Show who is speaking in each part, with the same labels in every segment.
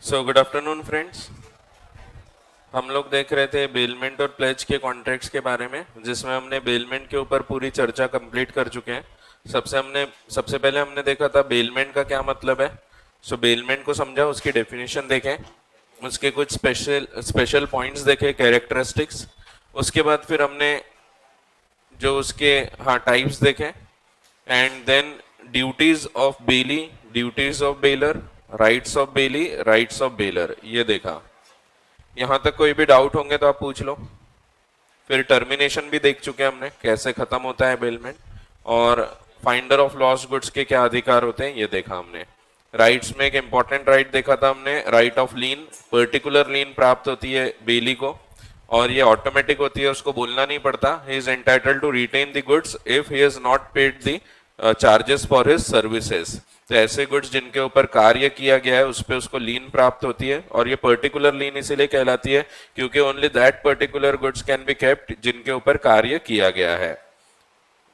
Speaker 1: So good afternoon friends. हम लोग देख रहे थे बेलमेंट और प्लेज के कॉन्ट्रैक्ट्स के बारे में, जिसमें हमने बेलमेंट के ऊपर पूरी चर्चा कंप्लीट कर चुके हैं। सबसे पहले हमने देखा था बेलमेंट का क्या मतलब है। सो बेलमेंट को समझा, उसकी डेफिनेशन देखें, उसके कुछ स्पेशल पॉइंट्स देखे, कैरेक्टरिस्टिक्स। उसके बाद फिर हमने जो उसके टाइप्स देखे, and then duties of bailee, duties of bailor, rights of bailee, rights of bailor, ये देखा। यहां तक कोई भी डाउट होंगे तो आप पूछ लो। फिर टर्मिनेशन भी देख चुके हैं हमने, कैसे खत्म होता है बेलमेंट, और फाइंडर ऑफ लॉस्ट गुड्स के क्या अधिकार होते हैं ये देखा हमने। राइट्स में एक इंपॉर्टेंट राइट देखा था हमने, राइट ऑफ लीन। पर्टिकुलर लीन प्राप्त होती है बेली को, और ये ऑटोमेटिक होती है, उसको बोलना नहीं पड़ता। He is entitled to retain the goods if he has not paid the charges for his services. तो ऐसे गुड्स जिनके ऊपर कार्य किया गया है उस पर उसको लीन प्राप्त होती है, और ये पर्टिकुलर लीन इसीलिए कहलाती है क्योंकि only that particular goods can be kept जिनके ऊपर कार्य किया गया है।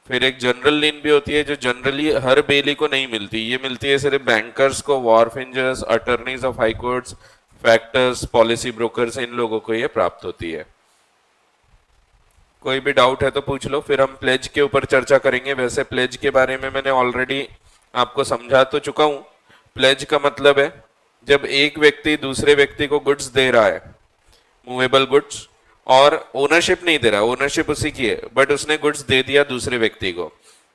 Speaker 1: फिर एक जनरल लीन भी होती है जो जनरली हर बेली को नहीं मिलती, ये मिलती है सिर्फ बैंकर्स को, wharfingers, attorneys of high courts, factors, policy brokers, इन लोगों को ये प्राप्त होती है। कोई भी डाउट है तो पूछ लो। फिर हम प्लेज के ऊपर चर्चा करेंगे। वैसे प्लेज के बारे में मैंने ऑलरेडी आपको समझा तो चुका हूं। प्लेज का मतलब है जब एक व्यक्ति दूसरे व्यक्ति को गुड्स दे रहा है, मूवेबल गुड्स, और ओनरशिप नहीं दे रहा, ओनरशिप उसी की है, बट उसने गुड्स दे दिया दूसरे व्यक्ति को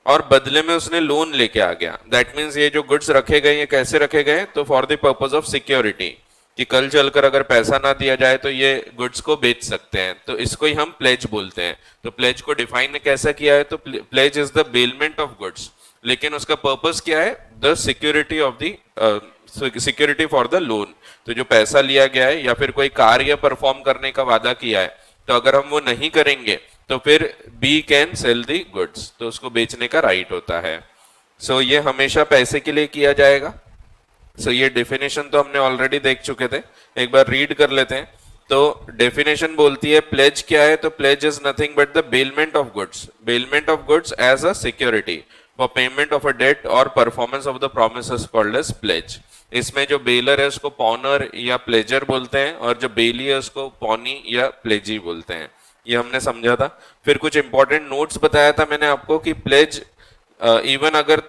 Speaker 1: और बदले में उसने लोन लेके आ गया। दैट मीन्स ये जो गुड्स रखे गए, ये कैसे रखे गए, तो for the purpose of security, कि कल चलकर अगर पैसा ना दिया जाए तो ये गुड्स को बेच सकते हैं, तो इसको ही हम प्लेज बोलते हैं। तो प्लेज को डिफाइन कैसा किया है, तो pledge is the bailment of goods, लेकिन उसका पर्पस क्या है, the security of the security for the loan. तो जो पैसा लिया गया है या फिर कोई कार्य परफॉर्म करने का वादा किया है, तो अगर हम वो नहीं करेंगे तो फिर be can sell the goods, तो उसको बेचने का राइट होता है। सो ये हमेशा पैसे के लिए किया जाएगा। सो ये डेफिनेशन तो हमने ऑलरेडी देख चुके थे, एक बार रीड कर लेते हैं। तो डेफिनेशन बोलती है प्लेज क्या है, तो pledge is nothing but the bailment of goods, bailment of goods as a security for payment of a debt और performance of the promises called as pledge. इसमें जो बेलर है उसको पॉनर या प्लेजर बोलते हैं, और जो बेली है उसको पॉनी या प्लेजी बोलते हैं। ये हमने समझा था। फिर कुछ इंपॉर्टेंट नोट्स बताया था मैंने आपको कि प्लेज इवन अगर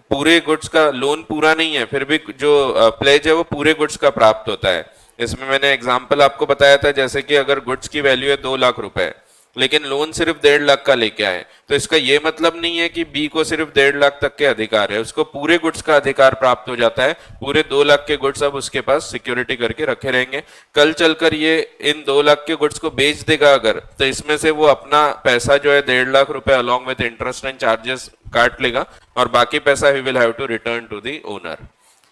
Speaker 1: पूरे गुड्स का लोन पूरा नहीं है, फिर भी जो प्लेज है वो पूरे गुड्स का प्राप्त होता है। इसमें मैंने एग्जांपल आपको बताया था, जैसे कि अगर गुड्स की वैल्यू है 2 लाख रुपए, लेकिन लोन सिर्फ 1.5 लाख का लेके आए, तो इसका ये मतलब नहीं है कि बी को सिर्फ 1.5 लाख तक के अधिकार है, उसको पूरे गुड्स का अधिकार प्राप्त हो जाता है। पूरे 2 लाख के गुड्स अब उसके पास सिक्योरिटी करके रखे रहेंगे। कल चलकर ये इन 2 लाख के गुड्स को बेच देगा अगर, तो इसमें से वो अपना पैसा जो है 1.5 लाख रुपए along with interest and charges काट लेगा, और बाकी पैसा he will have to return to the owner.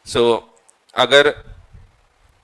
Speaker 1: So अगर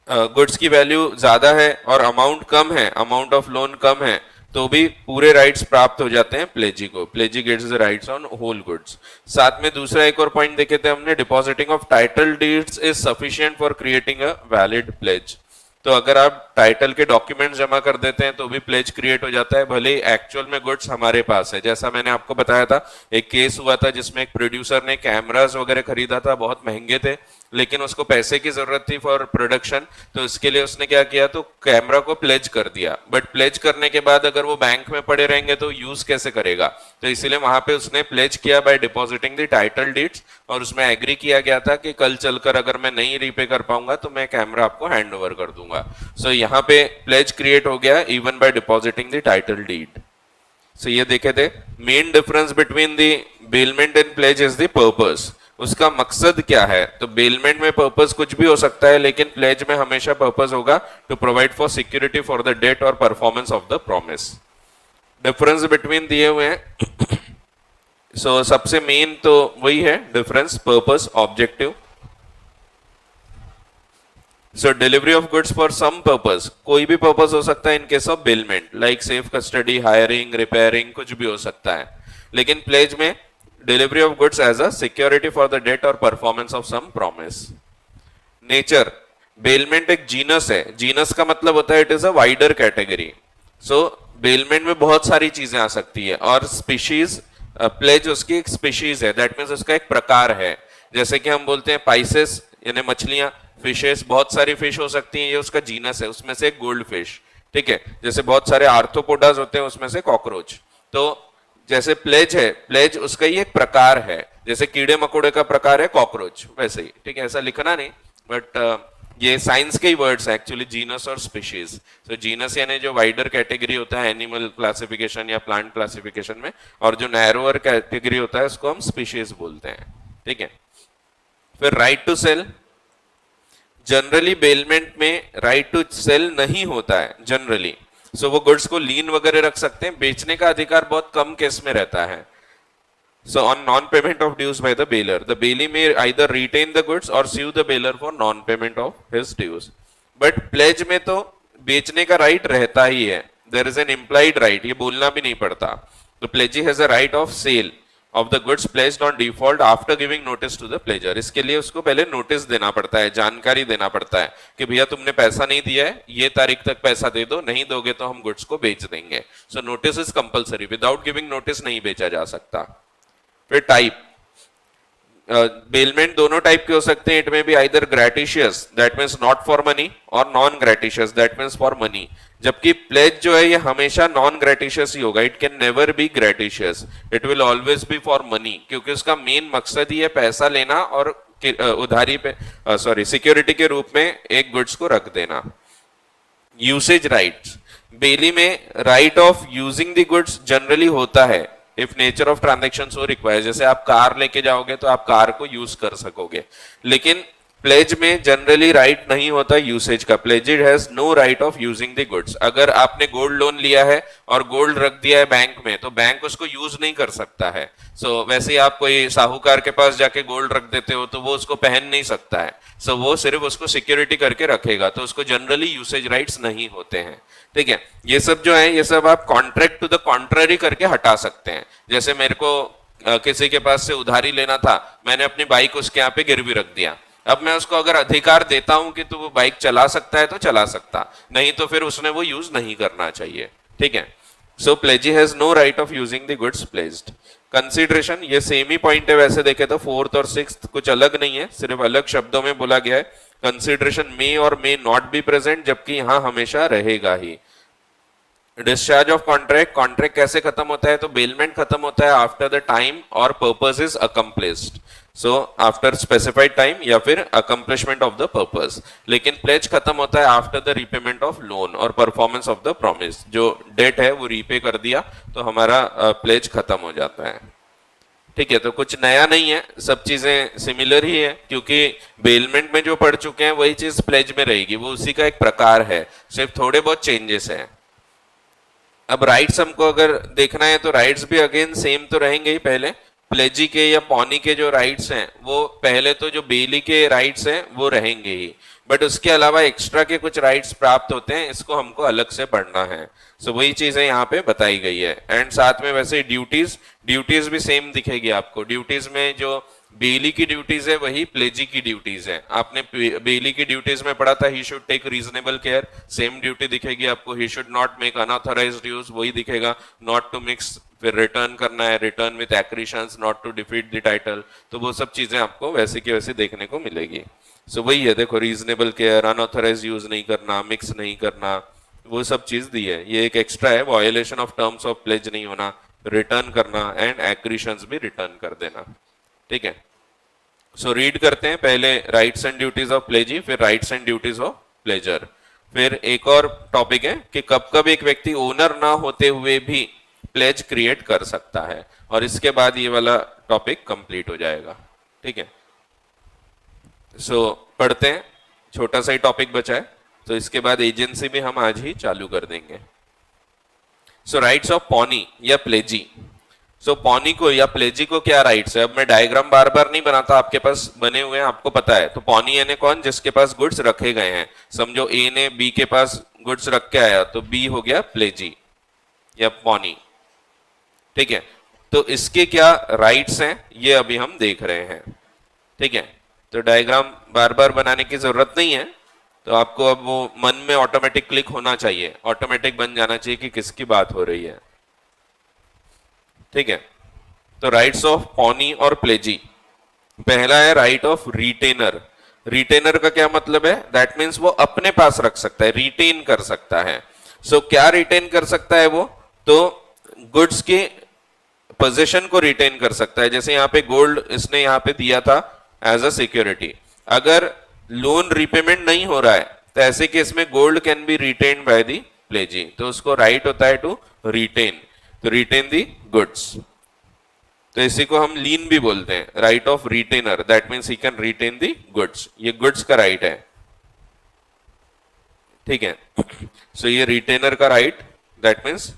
Speaker 1: गुड्स की वैल्यू ज्यादा है और अमाउंट कम है, अमाउंट ऑफ लोन कम है, तो भी पूरे राइट्स प्राप्त हो जाते हैं प्लेजी को। Pledgee gets the rights on whole goods. साथ में दूसरा एक और पॉइंट देखे थे हमने, depositing of title deeds is sufficient for creating a valid pledge. तो अगर आप टाइटल के डॉक्यूमेंट्स जमा कर देते हैं तो भी प्लेज क्रिएट हो जाता है, भले ही एक्चुअल में गुड्स हमारे पास है। जैसा मैंने आपको बताया था, एक केस हुआ था जिसमें एक प्रोड्यूसर ने कैमरास वगैरह खरीदा था, बहुत महंगे थे, लेकिन उसको पैसे की जरूरत थी फॉर प्रोडक्शन, तो इसके लिए उसने क्या किया, तो कैमरा को प्लेज कर दिया। बट प्लेज करने के बाद अगर वो बैंक में पड़े रहेंगे तो यूज कैसे करेगा, तो इसीलिए वहां पे उसने प्लेज किया bye depositing the title deeds, और उसमें एग्री किया गया था कि कल चलकर अगर मैं नहीं रीपे कर पाऊंगा तो मैं कैमरा आपको हैंड ओवर कर दूंगा। सो यहाँ पे प्लेज क्रिएट हो गया even by depositing the title deed. So ये देखे थे, main difference between the bailment and pledge is the purpose. उसका मकसद क्या है, तो बेलमेंट में पर्पस कुछ भी हो सकता है, लेकिन प्लेज में हमेशा पर्पस होगा to provide for security for the debt और performance of the promise. Difference between दिए हुए हैं। सो सबसे मेन तो वही है difference, purpose, objective. So delivery of goods for some purpose, कोई भी पर्पस हो सकता है in case of bailment, like safe custody, hiring, repairing, कुछ भी हो सकता है। लेकिन प्लेज में delivery of goods as a security for the debt और performance of some promise. Nature, bailment एक जीनस है। जीनस का मतलब होता है it is a wider category. So bailment में बहुत सारी चीजें आ सकती है, और स्पीशीज, प्लेज उसकी एक स्पीशीज है, दैट मीन्स उसका एक प्रकार है। जैसे कि हम बोलते हैं पाइसेस यानी मछलियां, फिशेस बहुत सारी फिश हो सकती हैं, ये उसका जीनस है, उसमें से एक गोल्ड फिश, ठीक है। जैसे बहुत सारे आर्थ्रोपोडास होते हैं, उसमें से कॉकरोच। तो जैसे प्लेज है, प्लेज उसका ही एक प्रकार है, जैसे कीड़े मकोड़े का प्रकार है कॉकरोच, वैसे ही, ठीक है। ऐसा लिखना नहीं, बट ये साइंस के ही वर्ड्स हैं एक्चुअली, जीनस और स्पीशीज। तो जीनस यानी जो वाइडर कैटेगरी होता है एनिमल क्लासिफिकेशन या प्लांट क्लासिफिकेशन में, और जो नैरोअर कैटेगरी होता है उसको हम स्पीशीज बोलते हैं, ठीक है। फिर right to sell, generally bailment में राइट टू सेल नहीं होता है जनरली। सो वो गुड्स को लीन वगैरह रख सकते हैं, बेचने का अधिकार बहुत कम केस में रहता है। So on non-payment of dues by the bailor, the bailee may either retain the goods or sue the bailor for non-payment of his dues. But pledge में तो बेचने का राइट रहता ही है, there is an implied right, ये बोलना भी नहीं पड़ता। तो pledgee has a right of sale of the goods pledged on default after giving notice to the pledger. इसके लिए उसको पहले नोटिस देना पड़ता है, जानकारी देना पड़ता है कि भैया तुमने पैसा नहीं दिया है, ये तारीख तक पैसा दे दो, नहीं दोगे तो हम गुड्स को बेच देंगे। So notice is compulsory, without giving notice नहीं बेचा जा सकता। फिर टाइप, बेलमेंट दोनों टाइप के हो सकते हैं, it may be either gratuitous that means not for money और non gratuitous that means for money. जबकि प्लेज जो है ये हमेशा नॉन ग्रेटिशियस ही होगा, it can never be gratuitous, it will always be for money, क्योंकि उसका मेन मकसद ही है पैसा लेना और उधारी पे सिक्योरिटी के रूप में एक गुड्स को रख देना। यूसेज राइट्स, बेली में right of using the goods generally होता है if nature of transaction so require. जैसे आप कार लेके जाओगे तो आप कार को यूज कर सकोगे, लेकिन प्लेज में जनरली राइट नहीं होता यूसेज का। Pledged has no right of using the goods. अगर आपने गोल्ड लोन लिया है और गोल्ड रख दिया है बैंक में, तो बैंक उसको यूज नहीं कर सकता है। सो वैसे ही आप कोई साहूकार के पास जाके गोल्ड रख देते हो तो वो उसको पहन नहीं सकता है, सो वो सिर्फ उसको सिक्योरिटी करके रखेगा, तो उसको जनरली यूसेज राइट्स नहीं होते हैं, ठीक है। ये सब जो है ये सब आप कॉन्ट्रैक्ट टू द कॉन्ट्ररी करके हटा सकते हैं। जैसे मेरे को किसी के पास से उधारी लेना था, मैंने अपनी बाइक उसके यहाँ पे गिरवी रख दिया, अब मैं उसको अगर अधिकार देता हूं कि तो वो बाइक चला सकता है तो चला सकता, नहीं तो फिर उसने वो यूज नहीं करना चाहिए, ठीक है। So pledgee has no right of using the goods pledged. Consideration, ये सेम ही पॉइंट है वैसे देखे तो, फोर्थ और सिक्स्थ कुछ अलग नहीं है, सिर्फ अलग शब्दों में बोला गया है। कंसीडरेशन मे और मे नॉट बी प्रेजेंट, जबकि यहां हमेशा रहेगा ही। डिस्चार्ज ऑफ कॉन्ट्रैक्ट, कॉन्ट्रैक्ट कैसे खत्म होता है, तो बेलमेंट खत्म होता है आफ्टर द टाइम और purpose is accomplished, so after specified time या फिर अकम्प्लिशमेंट ऑफ द पर्पस। लेकिन प्लेज खत्म होता है after the repayment of loan और परफॉर्मेंस ऑफ द प्रॉमिस। जो डेट है वो रीपे कर दिया तो हमारा प्लेज खत्म हो जाता है, ठीक है। तो कुछ नया नहीं है, सब चीजें सिमिलर ही है, क्योंकि बेलमेंट में जो पढ़ चुके हैं वही चीज प्लेज में रहेगी, वो उसी का एक प्रकार है, सिर्फ थोड़े बहुत चेंजेस हैं। अब राइट्स हमको अगर देखना है तो राइट्स भी अगेन सेम तो रहेंगे ही। पहले प्लेजी के या पौनी के जो राइट्स हैं वो पहले तो जो बेली के राइट्स हैं वो रहेंगे ही, बट उसके अलावा एक्स्ट्रा के कुछ राइट्स प्राप्त होते हैं, इसको हमको अलग से पढ़ना है। सो वही चीजें यहाँ पे बताई गई है। एंड साथ में वैसे ड्यूटीज, ड्यूटीज भी सेम दिखेगी आपको। ड्यूटीज में जो बेली की ड्यूटीज है वही प्लेजी की ड्यूटीज है। आपने बेली की ड्यूटीज में पढ़ा था ही should take reasonable care, same duty दिखेगी आपको। ही should not make unauthorised use, वही दिखेगा। नॉट टू मिक्स, फिर रिटर्न करना है, return with accretions, not to defeat the title, तो वो सब चीजें आपको वैसे की वैसे देखने को मिलेगी। सो वही है, देखो, रीजनेबल केयर, अनऑथराइज्ड यूज नहीं करना, मिक्स नहीं करना, वो सब चीज दी है। ये एक एक्स्ट्रा है, violation of terms of pledge नहीं होना, रिटर्न करना एंड एक्रीशंस भी रिटर्न कर देना, ठीक है। सो रीड करते हैं पहले rights and duties of pledgee, फिर rights and duties of pledgor. फिर एक और टॉपिक है कि कब कब एक व्यक्ति ओनर ना होते हुए भी प्लेज क्रिएट कर सकता है, और इसके बाद ये वाला टॉपिक कंप्लीट हो जाएगा, ठीक है। सो पढ़ते हैं, छोटा सा ही टॉपिक बचा है, तो इसके बाद एजेंसी भी हम आज ही चालू कर देंगे। सो राइट्स ऑफ पॉनी या प्लेजी। सो पॉनी को या प्लेजी को क्या राइट्स है? अब मैं डायग्राम बार बार नहीं बनाता, आपके पास बने हुए हैं, आपको पता है। तो पॉनी यानी कौन? जिसके पास गुड्स रखे गए हैं। समझो ए ने बी के पास गुड्स रख के आया तो बी हो गया प्लेजी या पॉनी, ठीक है। तो इसके क्या राइट्स हैं ये अभी हम देख रहे हैं, ठीक है। तो डायग्राम बार बार बनाने की जरूरत नहीं है, तो आपको अब वो मन में ऑटोमेटिक क्लिक होना चाहिए, ऑटोमेटिक बन जाना चाहिए कि किसकी बात हो रही है, ठीक है। तो राइट्स ऑफ पॉनी और प्लेजी। पहला है राइट ऑफ रिटेनर। रिटेनर का क्या मतलब है? दैट मीन्स वो अपने पास रख सकता है, रिटेन कर सकता है। सो क्या रिटेन कर सकता है वो? तो गुड्स के पोजीशन को रिटेन कर सकता है। जैसे यहाँ पे गोल्ड इसने यहाँ पे दिया था एज अ सिक्योरिटी, अगर लोन रिपेमेंट नहीं हो रहा है तो ऐसे केस में gold can be retain by the pledgee, तो उसको राइट होता है टू रिटेन, तो रिटेन दी गुड्स। तो इसी को हम लीन भी बोलते हैं, right of retainer, that means he can retain the goods, ये गुड्स का राइट है, ठीक है। सो ये रिटेनर का राइट, दैट मीन्स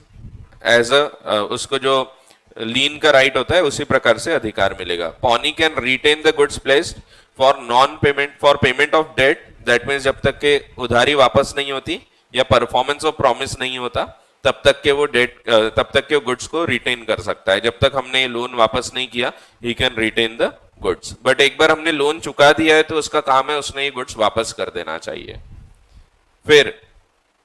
Speaker 1: एज अ उसको जो लीन का राइट होता है उसी प्रकार से अधिकार मिलेगा। Pawnee can retain the goods placed for non payment, for payment of debt, that means जब तक के उधारी वापस नहीं होती या परफॉर्मेंस ऑफ प्रॉमिस नहीं होता तब तक के वो डेट, तब तक के गुड्स को रिटेन कर सकता है। जब तक हमने लोन वापस नहीं किया he can retain the goods, but एक बार हमने लोन चुका दिया है तो उसका काम है उसने ये गुड्स वापस कर देना चाहिए। फिर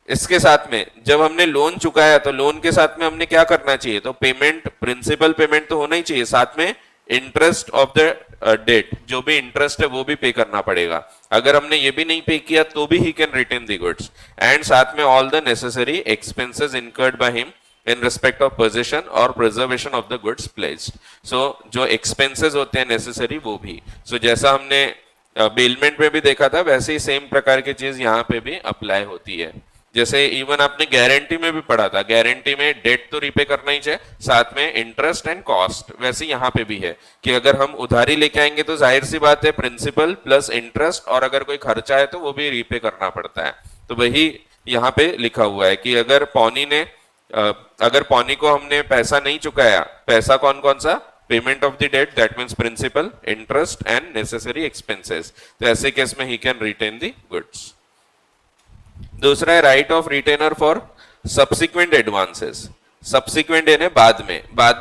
Speaker 1: इसके साथ में जब हमने लोन चुकाया तो लोन के साथ में हमने क्या करना चाहिए? तो पेमेंट, प्रिंसिपल पेमेंट तो होना ही चाहिए, साथ में इंटरेस्ट ऑफ द डेट, जो भी इंटरेस्ट है वो भी पे करना पड़ेगा। अगर हमने ये भी नहीं पे किया तो भी he can retain the goods, and साथ में all the necessary expenses incurred by him in respect of position और preservation of the goods placed. So जो एक्सपेंसेस होते हैं नेसेसरी वो भी, सो जैसा हमने बेलमेंट में भी देखा था वैसे ही सेम प्रकार की चीज यहाँ पे भी अप्लाई होती है। जैसे इवन आपने गारंटी में भी पढ़ा था, गारंटी में डेट तो रीपे करना ही चाहिए, साथ में इंटरेस्ट एंड कॉस्ट, वैसे यहाँ पे भी है कि अगर हम उधारी लेके आएंगे तो जाहिर सी बात है प्रिंसिपल प्लस इंटरेस्ट, और अगर कोई खर्चा है तो वो भी रीपे करना पड़ता है। तो वही यहाँ पे लिखा हुआ है कि अगर पौनी को हमने पैसा नहीं चुकाया, पैसा कौन कौन सा? Payment of the debt, that means principal, interest and necessary expenses, तो ऐसे केस में he can retain the goods. दूसरा है right of retainer for subsequent advances. Subsequent यानी बाद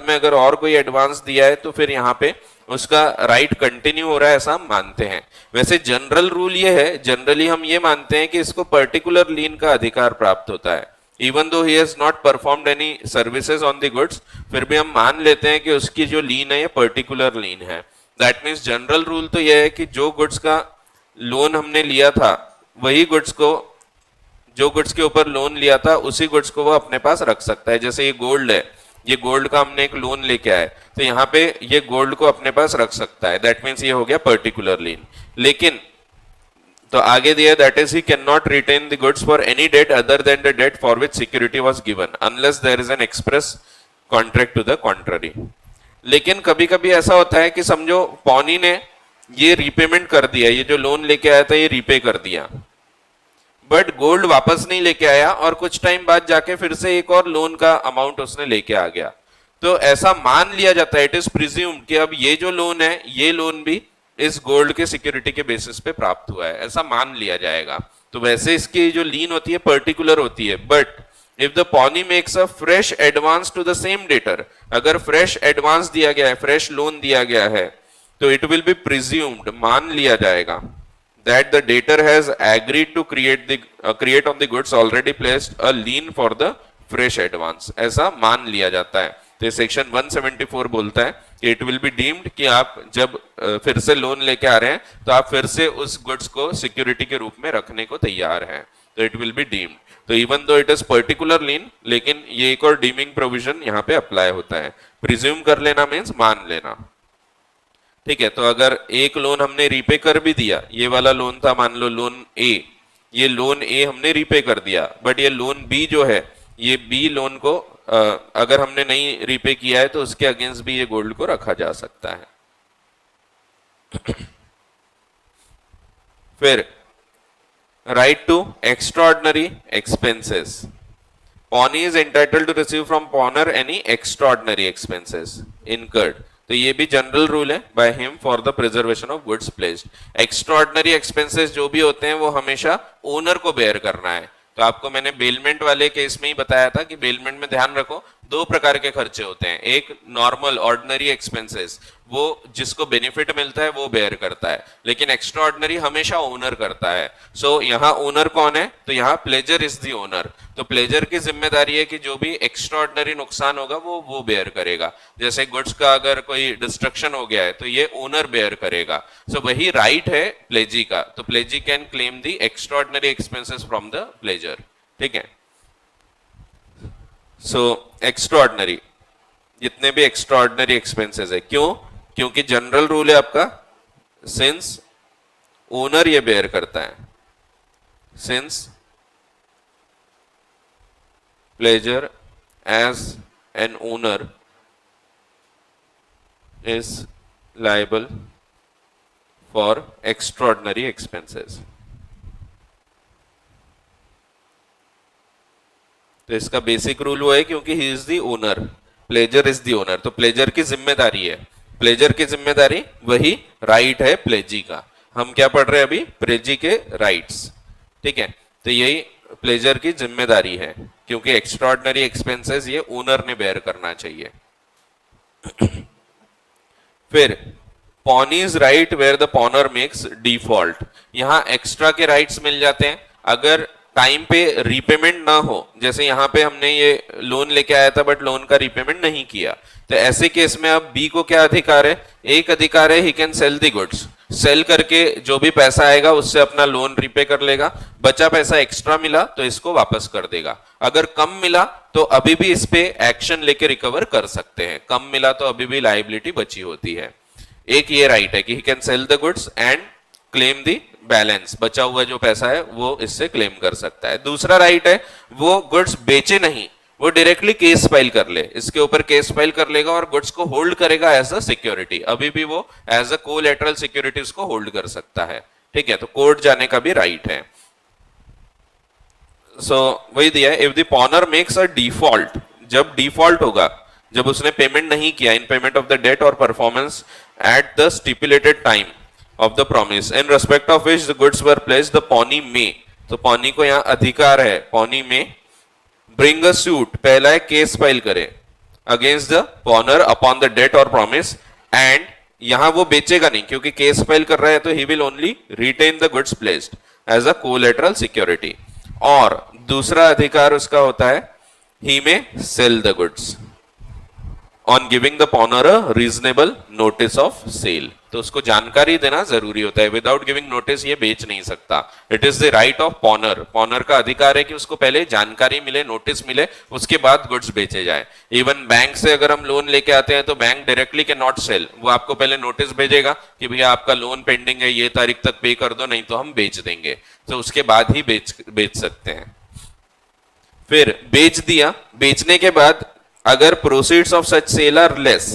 Speaker 1: में अगर और कोई एडवांस दिया है तो फिर यहाँ पे उसका राइट कंटिन्यू हो रहा है ऐसा हम मानते हैं। वैसे जनरल रूल ये है, जनरली हम ये मानते हैं कि इसको पर्टिकुलर लीन का अधिकार प्राप्त होता है, even though he has not performed any services on the goods, फिर भी हम मान लेते हैं कि उसकी जो लीन है ये पर्टिकुलर लीन है। दैट मीन्स जनरल रूल तो यह है कि जो गुड्स का लोन हमने लिया था वही गुड्स को, जो गुड्स के ऊपर लोन लिया था उसी गुड्स को वो अपने पास रख सकता है। जैसे ये गोल्ड है, ये गोल्ड का हमने एक लोन लेके आए तो यहाँ पे ये गोल्ड को अपने पास रख सकता है, दैट मीन्स ये हो गया पर्टिकुलर लीन। लेकिन तो आगे दिया that is he can not retain the goods for any debt other than the debt for which security was given unless there is an express contract to the contrary. लेकिन कभी कभी ऐसा होता है कि समझो पौनी ने ये रीपेमेंट कर दिया, ये जो लोन लेके आया था ये रीपे कर दिया, बट गोल्ड वापस नहीं लेके आया और कुछ टाइम बाद जाके फिर से एक और लोन का अमाउंट उसने लेके आ गया, तो ऐसा मान लिया जाता है, इट इज प्रिज्यूम्ड कि अब ये जो लोन है ये लोन भी इस गोल्ड के सिक्योरिटी के बेसिस पे प्राप्त हुआ है, ऐसा मान लिया जाएगा। तो वैसे इसकी जो लीन होती है पर्टिकुलर होती है, but if the pawnee makes a fresh advance to the same debtor, अगर फ्रेश एडवांस दिया गया है, फ्रेश लोन दिया गया है, तो इट विल बी प्रिज्यूम्ड, मान लिया जाएगा that the debtor has agreed to create on the goods already placed a lien for the fresh advance, ऐसा मान लिया जाता है। तो सेक्शन 174 बोलता है कि इट विल बी डीम्ड कि आप जब फिर से लोन लेके आ रहे हैं तो आप फिर से उस गुड्स को सिक्योरिटी के रूप में रखने को तैयार हैं, तो इट विल बी डीम्ड। तो even though it is particular lien, लेकिन ये एक और डीमिंग प्रोविजन यहाँ पे अप्लाई होता है। प्रिज्यूम कर लेना मीन्स मान लेना, ठीक है। तो अगर एक लोन हमने रीपे कर भी दिया, ये वाला लोन था मान लो लोन ए, ये लोन ए हमने रीपे कर दिया, बट ये लोन बी जो है, ये बी लोन को अगर हमने नहीं रीपे किया है तो उसके अगेंस्ट भी ये गोल्ड को रखा जा सकता है। फिर right to extraordinary expenses, pawnee is entitled to receive from pawnor any extraordinary expenses incurred, तो ये भी जनरल रूल है by him for the preservation of goods placed. Extraordinary expenses जो भी होते हैं वो हमेशा ओनर को बेयर करना है। तो आपको मैंने बेलमेंट वाले केस में ही बताया था कि बेलमेंट में ध्यान रखो दो प्रकार के खर्चे होते हैं, एक नॉर्मल ऑर्डिनरी एक्सपेंसेस, वो जिसको बेनिफिट मिलता है वो बेयर करता है, लेकिन एक्स्ट्रा ऑर्डिनरी हमेशा ओनर करता है। सो यहाँ ओनर कौन है, तो यहाँ प्लेजर इज दी ओनर। तो प्लेजर की जिम्मेदारी है कि जो भी एक्स्ट्रा ऑर्डिनरी नुकसान होगा वो बेयर करेगा। जैसे गुड्स का अगर कोई डिस्ट्रक्शन हो गया है तो ये ओनर बेयर करेगा। सो वही राइट है प्लेजी का, तो प्लेजी can claim the extra ordinary expenses from the pleasure. ठीक है। सो एक्स्ट्राऑर्डिनरी, जितने भी एक्स्ट्राऑर्डिनरी एक्सपेंसेस है, क्यों, क्योंकि जनरल रूल है आपका, सिंस ओनर ये बेयर करता है, since pledger as an owner is liable for extraordinary expenses. तो इसका बेसिक रूल वो है क्योंकि he is the owner, pledger is the owner, तो प्लेजर की जिम्मेदारी है, प्लेजर की जिम्मेदारी वही राइट है प्लेजी का। हम क्या पढ़ रहे हैं अभी, प्लेजी के राइट्स। ठीक है, तो यही प्लेजर की जिम्मेदारी है क्योंकि एक्स्ट्राऑर्डिनरी एक्सपेंसेस ये ओनर ने बेयर करना चाहिए। फिर pawnee's right where the pawnor makes default, यहां एक्स्ट्रा के राइट्स मिल जाते हैं अगर टाइम पे रीपेमेंट ना हो। जैसे यहाँ पे हमने ये लोन लेके आया था बट लोन का रीपेमेंट नहीं किया, तो ऐसे केस में अब बी को क्या अधिकार है, एक अधिकार है, he can sell the goods, sell करके जो भी पैसा आएगा उससे अपना लोन रीपे कर लेगा। बचा पैसा एक्स्ट्रा मिला तो इसको वापस कर देगा, अगर कम मिला तो अभी भी इस पे एक्शन लेके रिकवर कर सकते हैं, कम मिला तो अभी भी लायबिलिटी बची होती है। एक ये राइट है कि ही can sell the goods and claim the balance, बचा हुआ जो पैसा है वो इससे क्लेम कर सकता है। दूसरा राइट है वो गुड्स बेचे नहीं, वो डायरेक्टली केस फाइल कर ले, इसके ऊपर केस फाइल कर लेगा और गुड्स को होल्ड करेगा एज अ सिक्योरिटी, अभी भी वो एज अ कोलैटरल सिक्योरिटी उसको होल्ड कर सकता है। ठीक है, तो कोर्ट जाने का भी राइट है। सो वही दिया है, if the pawnor makes a default, जब डिफॉल्ट होगा, जब उसने पेमेंट नहीं किया in payment of the debt और performance at the stipulated time of the promise in respect of which the goods were pledged, the pawnee may, तो pawnee को यहाँ अधिकार है, pawnee may bring a suit, पहला है केस फाइल करे against the pawner upon the debt or promise, and यहाँ वो बेचेगा नहीं क्योंकि केस फाइल कर रहा है, तो he will only retain the goods pledged as a collateral security। और दूसरा अधिकार उसका होता है he may sell the goods on giving the pawner a reasonable notice of sale, तो उसको जानकारी देना जरूरी होता है, विदाउट गिविंग नोटिस ये बेच नहीं सकता। It is the right of पॉनर, पॉनर का अधिकार है कि उसको पहले जानकारी मिले, नोटिस मिले, उसके बाद गुड्स बेचे जाए। इवन बैंक से अगर हम लोन लेके आते हैं तो बैंक डायरेक्टली के नॉट सेल, वो आपको पहले नोटिस भेजेगा कि भैया आपका लोन पेंडिंग है, ये तारीख तक पे कर दो नहीं तो हम बेच देंगे, तो उसके बाद ही बेच सकते हैं। फिर बेच दिया, बेचने के बाद अगर proceeds of such sale are less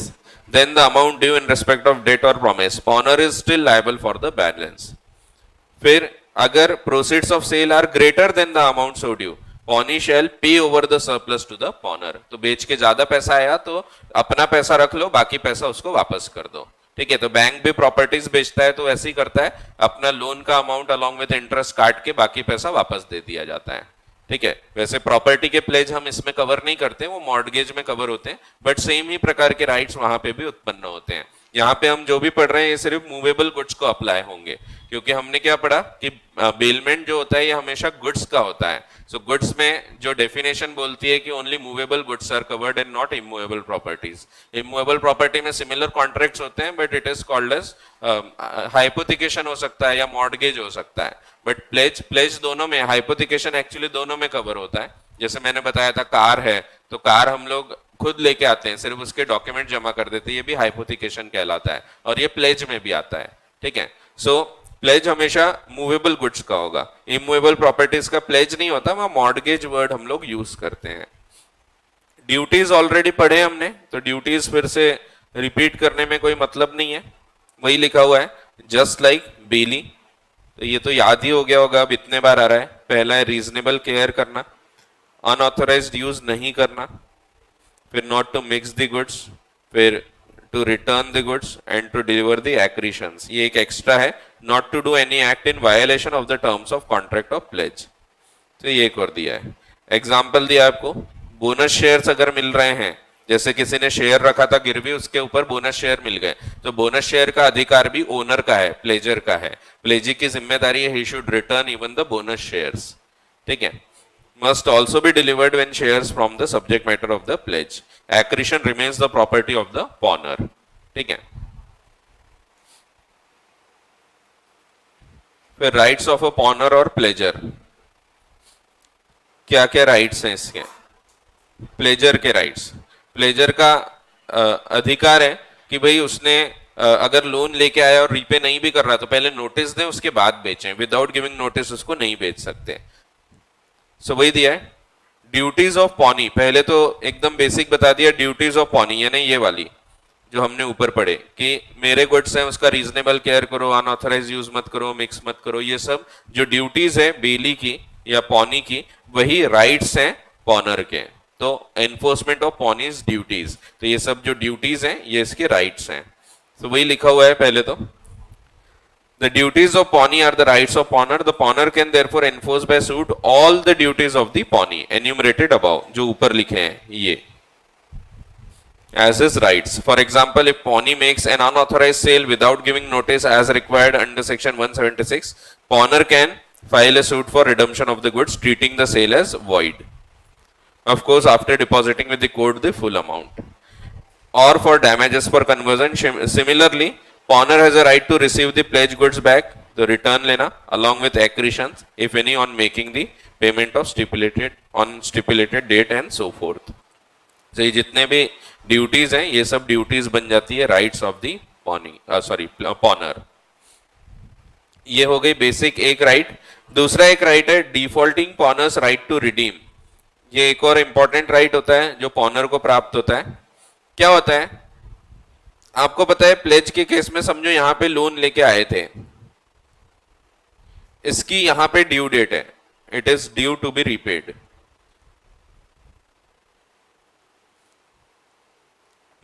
Speaker 1: then the amount due in respect of debt or promise, pawner is still liable for the balance। फिर अगर proceeds of sale are greater than the amount so due, pawnee shall pay over the surplus to the pawner, तो बेच के ज्यादा पैसा आया तो अपना पैसा रख लो, बाकी पैसा उसको वापस कर दो। ठीक है, तो बैंक भी प्रॉपर्टीज बेचता है तो ऐसे ही करता है, अपना लोन का अमाउंट अलॉन्ग विद इंटरेस्ट काट के बाकी पैसा वापस दे दिया जाता है। ठीक है, वैसे प्रॉपर्टी के प्लेज हम इसमें कवर नहीं करते, वो मॉर्गेज में कवर होते हैं, बट सेम ही प्रकार के राइट्स वहां पे भी उत्पन्न होते हैं। यहाँ पे हम जो भी पढ़ रहे हैं ये सिर्फ मूवेबल गुड्स को अप्लाई होंगे, क्योंकि हमने क्या पढ़ा कि बेलमेंट जो होता है ये हमेशा गुड्स का होता है। सो गुड्स में जो डेफिनेशन बोलती है कि only movable goods are covered and not immovable properties. Immovable property में सिमिलर कॉन्ट्रैक्ट्स होते हैं but it is called as hypothecation हो सकता है या मॉर्गेज हो सकता है, बट प्लेज दोनों में, हाइपोथिकेशन एक्चुअली दोनों में कवर होता है। जैसे मैंने बताया था कार है तो कार हम लोग खुद लेके आते हैं, सिर्फ उसके डॉक्यूमेंट जमा कर देते हैं, ये भी हाइपोथिकेशन कहलाता है और ये प्लेज में भी आता है। ठीक है, सो प्लेज हमेशा मूवेबल गुड्स का होगा, इमूवेबल प्रॉपर्टीज का प्लेज नहीं होता, वहां मॉर्गेज वर्ड हम लोग यूज करते हैं। ड्यूटीज ऑलरेडी पढ़े हमने, तो ड्यूटीज फिर से रिपीट करने में कोई मतलब नहीं है, वही लिखा हुआ है जस्ट लाइक बेली, तो ये तो याद ही हो गया होगा, अब इतने बार आ रहा है। पहला है रीजनेबल केयर करना, अनऑथोराइज्ड यूज नहीं करना, फिर not to mix the goods, फिर to return the goods and to deliver the accretions, ये एक एक्स्ट्रा है, not to do any act in violation of the terms of contract of pledge, तो ये कर दिया है। एग्जाम्पल दिया आपको, बोनस शेयर्स अगर मिल रहे हैं, जैसे किसी ने शेयर रखा था गिरवी, उसके ऊपर बोनस शेयर मिल गए, तो बोनस शेयर का अधिकार भी ओनर का है, प्लेजर का है। प्लेजी की जिम्मेदारी है, he should return even the bonus shares. ठीक है। Must also be delivered when shares from the subject matter of the pledge. Accretion remains the property of the pawnor. ठीक है। फिर राइट्स ऑफ अ पॉनर और प्लेजर, क्या क्या rights हैं इसके? प्लेजर के राइट्स, प्लेजर का अधिकार है कि भाई उसने अगर लोन लेके आया और रीपे नहीं भी कर रहा तो पहले नोटिस दें, उसके बाद बेचें। विदाउट गिविंग नोटिस उसको नहीं बेच सकते। सो वही दिया है। ड्यूटीज ऑफ पॉनी, पहले तो एकदम बेसिक बता दिया, ड्यूटीज ऑफ पॉनी यानी ये वाली जो हमने ऊपर पढ़े कि मेरे गुड्स हैं उसका रीजनेबल केयर करो, अनऑथराइज यूज मत करो, मिक्स मत करो, ये सब जो ड्यूटीज है बेली की या पॉनी की, वही राइट्स हैं पॉनर के। तो एनफोर्समेंट ऑफ पॉनीज ड्यूटीज, तो ये सब जो ड्यूटीज हैं ये इसके राइट्स हैं। तो वही लिखा हुआ है पहले तो, the duties of pawnee are the rights of pawner. The pawner can therefore enforce by suit all the duties of the pawnee enumerated above, जो ऊपर लिखे हैं ये, as his rights. For example, if pawnee makes an unauthorized sale without giving notice as required under section 176, pawner can file a suit for redemption of the goods, treating the sale as void. Of course, after depositing with the court the full amount. Or for damages for conversion, similarly, pawner has a right to receive the pledged goods back, the return लेना, along with accretions, if any, on making the payment of stipulated date and so forth. So ये जितने भी duties हैं ये सब duties बन जाती है राइट्स ऑफ दी पॉनर। ये हो गई बेसिक एक राइट। दूसरा एक राइट है डिफॉल्टिंग पॉनर्स राइट टू रिडीम। ये एक और इंपॉर्टेंट राइट होता है जो पॉनर को प्राप्त होता है। क्या होता है आपको पता है, प्लेज के केस में समझो यहां पे लोन लेके आए थे, इसकी यहां पे ड्यू डेट है, it is due to be repaid.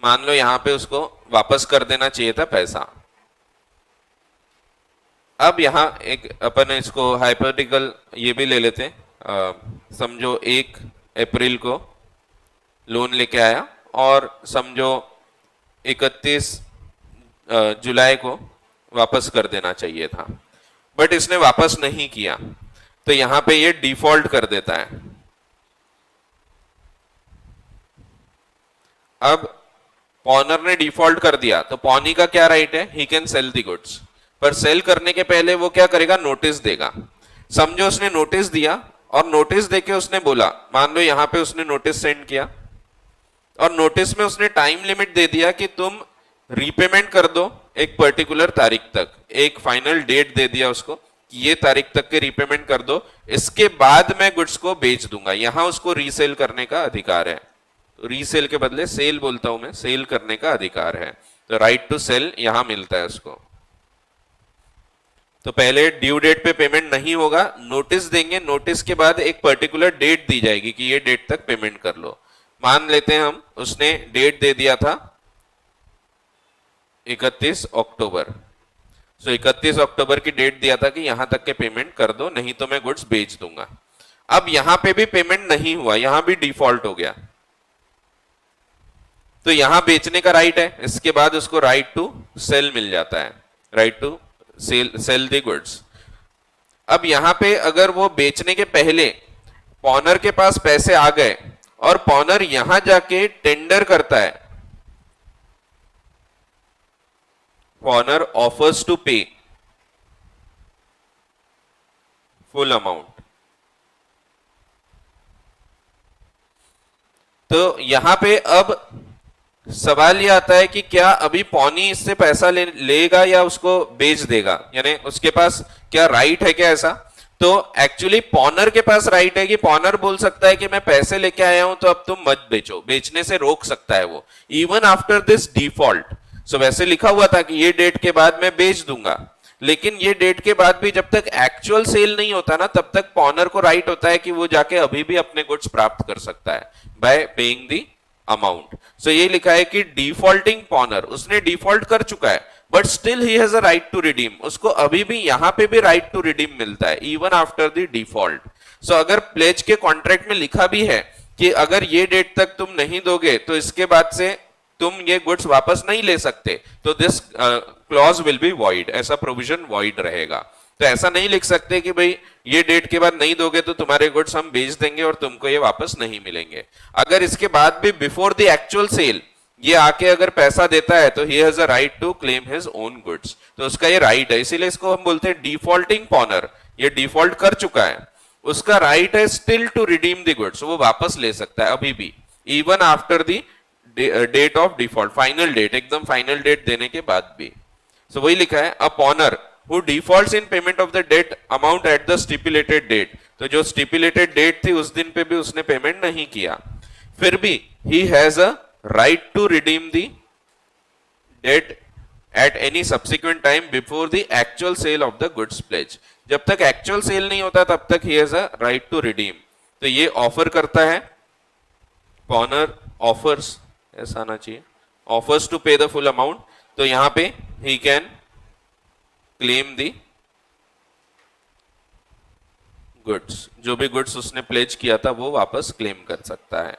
Speaker 1: मान लो यहां पे उसको वापस कर देना चाहिए था पैसा। अब यहां एक अपन इसको हाइपोथेटिकल ये भी ले लेते हैं, समझो 1 अप्रैल को लोन लेके आया और समझो 31 जुलाई को वापस कर देना चाहिए था, बट इसने वापस नहीं किया, तो यहां पे ये डिफॉल्ट कर देता है। अब पॉनर ने डिफॉल्ट कर दिया तो पॉनी का क्या राइट है, he can sell the goods, पर सेल करने के पहले वो क्या करेगा, नोटिस देगा। समझो उसने नोटिस दिया और नोटिस देके उसने बोला, मान लो यहां पे उसने नोटिस सेंड किया और नोटिस में उसने टाइम लिमिट दे दिया कि तुम रीपेमेंट कर दो एक पर्टिकुलर तारीख तक, एक फाइनल डेट दे दिया उसको कि ये तारीख तक के रीपेमेंट कर दो, इसके बाद मैं गुड्स को बेच दूंगा। यहां उसको रीसेल करने का अधिकार है, तो रीसेल के बदले सेल बोलता हूं मैं, सेल करने का अधिकार है, तो राइट टू सेल यहां मिलता है उसको। तो पहले ड्यू डेट पे पेमेंट नहीं होगा, नोटिस देंगे, नोटिस के बाद एक पर्टिकुलर डेट दी जाएगी कि ये डेट तक पेमेंट कर लो। मान लेते हैं हम उसने डेट दे दिया था 31 अक्टूबर, सो 31 अक्टूबर की डेट दिया था कि यहां तक के पेमेंट कर दो, नहीं तो मैं गुड्स बेच दूंगा। अब यहां पे भी पेमेंट नहीं हुआ, यहां भी डिफॉल्ट हो गया, तो यहां बेचने का राइट है, इसके बाद उसको राइट टू सेल मिल जाता है, right to sell the goods. अब यहां पे अगर वो बेचने के पहले पॉनर के पास पैसे आ गए और पॉनर यहां जाके टेंडर करता है, पॉनर ऑफर्स टू पे फुल अमाउंट, तो यहां पे अब सवाल यह आता है कि क्या अभी पॉनी इससे पैसा लेगा या उसको बेच देगा, यानी उसके पास क्या राइट है क्या ऐसा। तो एक्चुअली पॉनर के पास राइट है कि पॉनर बोल सकता है कि मैं पैसे लेके आया हूं तो अब तुम मत बेचो, बेचने से रोक सकता है वो, इवन आफ्टर दिस डिफॉल्ट। सो वैसे लिखा हुआ था कि ये डेट के बाद मैं बेच दूंगा, लेकिन ये डेट के बाद भी जब तक एक्चुअल सेल नहीं होता ना, तब तक पॉनर को राइट होता है कि वो जाके अभी भी अपने गुड्स प्राप्त कर सकता है बाय पेइंग दी अमाउंट। सो ये लिखा है कि डिफॉल्टिंग पॉनर, उसने डिफॉल्ट कर चुका है but still he has a right to redeem, उसको अभी भी यहां पे भी राइट टू रिडीम मिलता है इवन आफ्टर द डिफॉल्ट। सो अगर प्लेज के कॉन्ट्रैक्ट में लिखा भी है कि अगर ये डेट तक तुम नहीं दोगे तो इसके बाद से तुम ये गुड्स वापस नहीं ले सकते, तो this clause will be void, ऐसा प्रोविजन वॉइड रहेगा। तो ऐसा नहीं लिख सकते कि भाई ये डेट के बाद नहीं दोगे तो तुम्हारे गुड्स हम बेच देंगे और तुमको ये वापस नहीं मिलेंगे। अगर इसके बाद भी बिफोर द एक्चुअल सेल ये आके अगर पैसा देता है तो he has a right to claim his own goods, तो उसका ये राइट है, इसीलिए इसको हम बोलते हैं डिफॉल्टिंग पॉनर। ये डिफॉल्ट कर चुका है, उसका राइट है still to redeem the goods, वो वापस ले सकता है अभी भी, even after the date of default, final date, एकदम फाइनल डेट देने के बाद भी। सो वही लिखा है, a pawnor who defaults in payment of the debt amount at the stipulated date, तो जो स्टिपुलेटेड डेट थी उस दिन पे भी उसने पेमेंट नहीं किया, फिर भी he has a right to redeem the debt at any subsequent time before the actual sale of the goods pledge. जब तक एक्चुअल सेल नहीं होता तब तक he has a right to redeem. तो ये ऑफर करता है, पॉनर ऑफर्स, ऐसा आना चाहिए, ऑफर्स टू पे द फुल अमाउंट, तो यहां पे he can claim the goods, जो भी गुड्स उसने प्लेज किया था वो वापस क्लेम कर सकता है।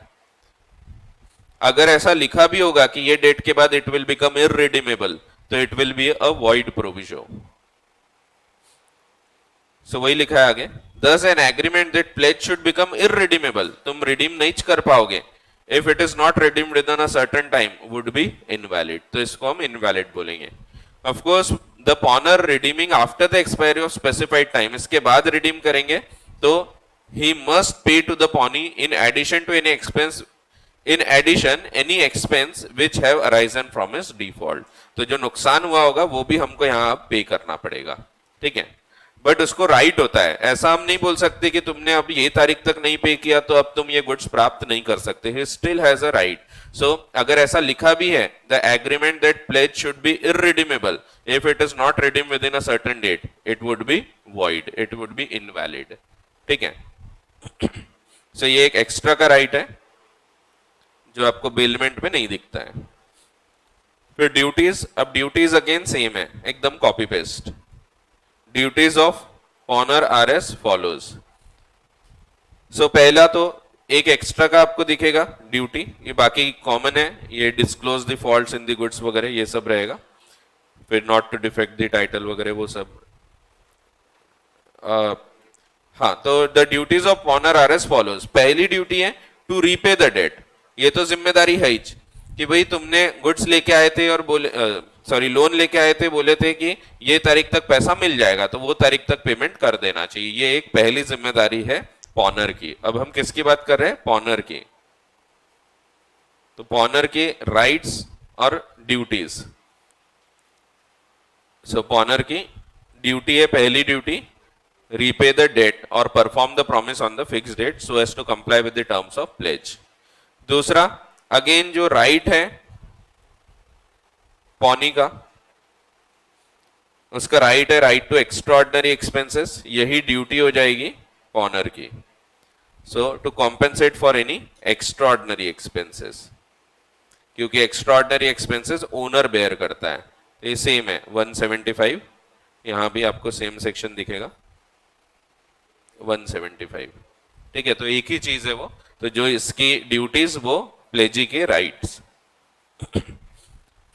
Speaker 1: अगर ऐसा लिखा भी होगा कि ये डेट के बाद इट विल बिकम इररिडीमेबल, तो it will be a void provision. So वही लिखा है आगे, thus an agreement that pledge should become irredeemable, तुम रिडीम नहीं कर पाओगे, if it is not redeemed within a certain time would be invalid, तो इसको हम इनवैलिड बोलेंगे। Of course the pawnor redeeming after the expiry of specified time, इसके बाद रिडीम करेंगे तो he must pay to the pawnee in addition to any expense, in addition any expense which have arisen from his default, तो जो नुकसान हुआ होगा वो भी हमको यहाँ पे करना पड़ेगा, ठीक है। बट उसको राइट होता है, ऐसा हम नहीं बोल सकते कि तुमने अब ये तारीख तक नहीं पे किया तो अब तुम ये गुड्स प्राप्त नहीं कर सकते, he still has a right. So अगर ऐसा लिखा भी है, the agreement that pledge should be irredeemable, if it is not redeem within a certain date it would be void, it would be invalid, ठीक है। So ये एक extra का राइट है जो आपको बेलमेंट में नहीं दिखता है। फिर ड्यूटीज, अब ड्यूटीज अगेन सेम है, एकदम copy paste. Duties of owner are as follows. So पहला तो एक एक्स्ट्रा का आपको दिखेगा ड्यूटी, ये बाकी कॉमन है, ये disclose the faults in the goods वगैरह ये सब रहेगा, फिर not to defect the title वगैरह वो सब। हाँ, तो the duties of owner are as follows. पहली ड्यूटी है टू रीपे द डेट, ये तो जिम्मेदारी है ही कि भाई तुमने गुड्स लेके आए थे और बोले सॉरी लोन लेके आए थे, बोले थे कि ये तारीख तक पैसा मिल जाएगा, तो वो तारीख तक पेमेंट कर देना चाहिए, ये एक पहली जिम्मेदारी है पॉनर की। अब हम किसकी बात कर रहे हैं? पॉनर की। तो पॉनर के राइट्स और ड्यूटीज। सो पॉनर की ड्यूटी है, पहली ड्यूटी, रीपे द डेट और perform the promise on the fix date so as to comply with the terms of pledge. दूसरा, अगेन जो राइट है पॉनी का, उसका राइट है राइट टू एक्स्ट्राऑर्डिनरी एक्सपेंसेस, यही ड्यूटी हो जाएगी पॉनर की। So to compensate for any extraordinary expenses, क्योंकि एक्स्ट्राऑर्डिनरी एक्सपेंसेस ओनर बेयर करता है, ये सेम है 175, यहां भी आपको सेम सेक्शन दिखेगा 175, ठीक है। तो एक ही चीज है वो, तो जो इसकी ड्यूटीज वो प्लेजी के राइट्स।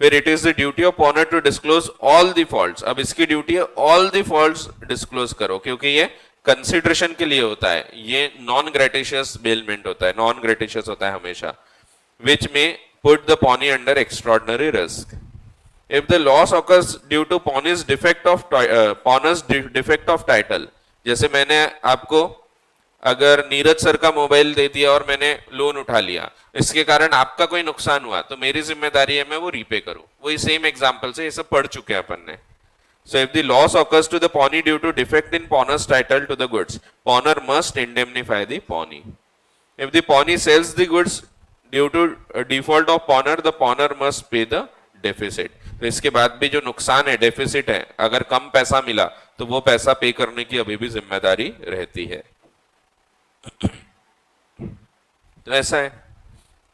Speaker 1: फिर it is the duty of owner to disclose all the faults, अब इसकी ड्यूटी है ऑल द फॉल्ट्स डिस्क्लोज करो, क्योंकि ये कंसिडरेशन के लिए होता है, ये नॉन ग्रेटिशियस बेलमेंट होता है, नॉन ग्रेटिशियस होता है हमेशा, विच में put the pawnee under extraordinary risk. If the loss occurs due to pawnee's defect of title, जैसे मैंने आपको अगर नीरज सर का मोबाइल दे दिया और मैंने लोन उठा लिया, इसके कारण आपका कोई नुकसान हुआ, तो मेरी जिम्मेदारी है मैं वो रीपे करूं, वही सेम एग्जांपल से ये सब पढ़ चुके हैं अपन ने। So if the loss occurs to the pawnee due to defect in pawnor's title to the goods, pawnor must indemnify the pawnee. If the pawnee sells the goods due to default of pawnor, the pawnor must pay the deficit. तो इसके बाद भी जो नुकसान है, deficit है, अगर कम पैसा मिला तो वो पैसा पे करने की अभी भी जिम्मेदारी रहती है। तो ऐसा है,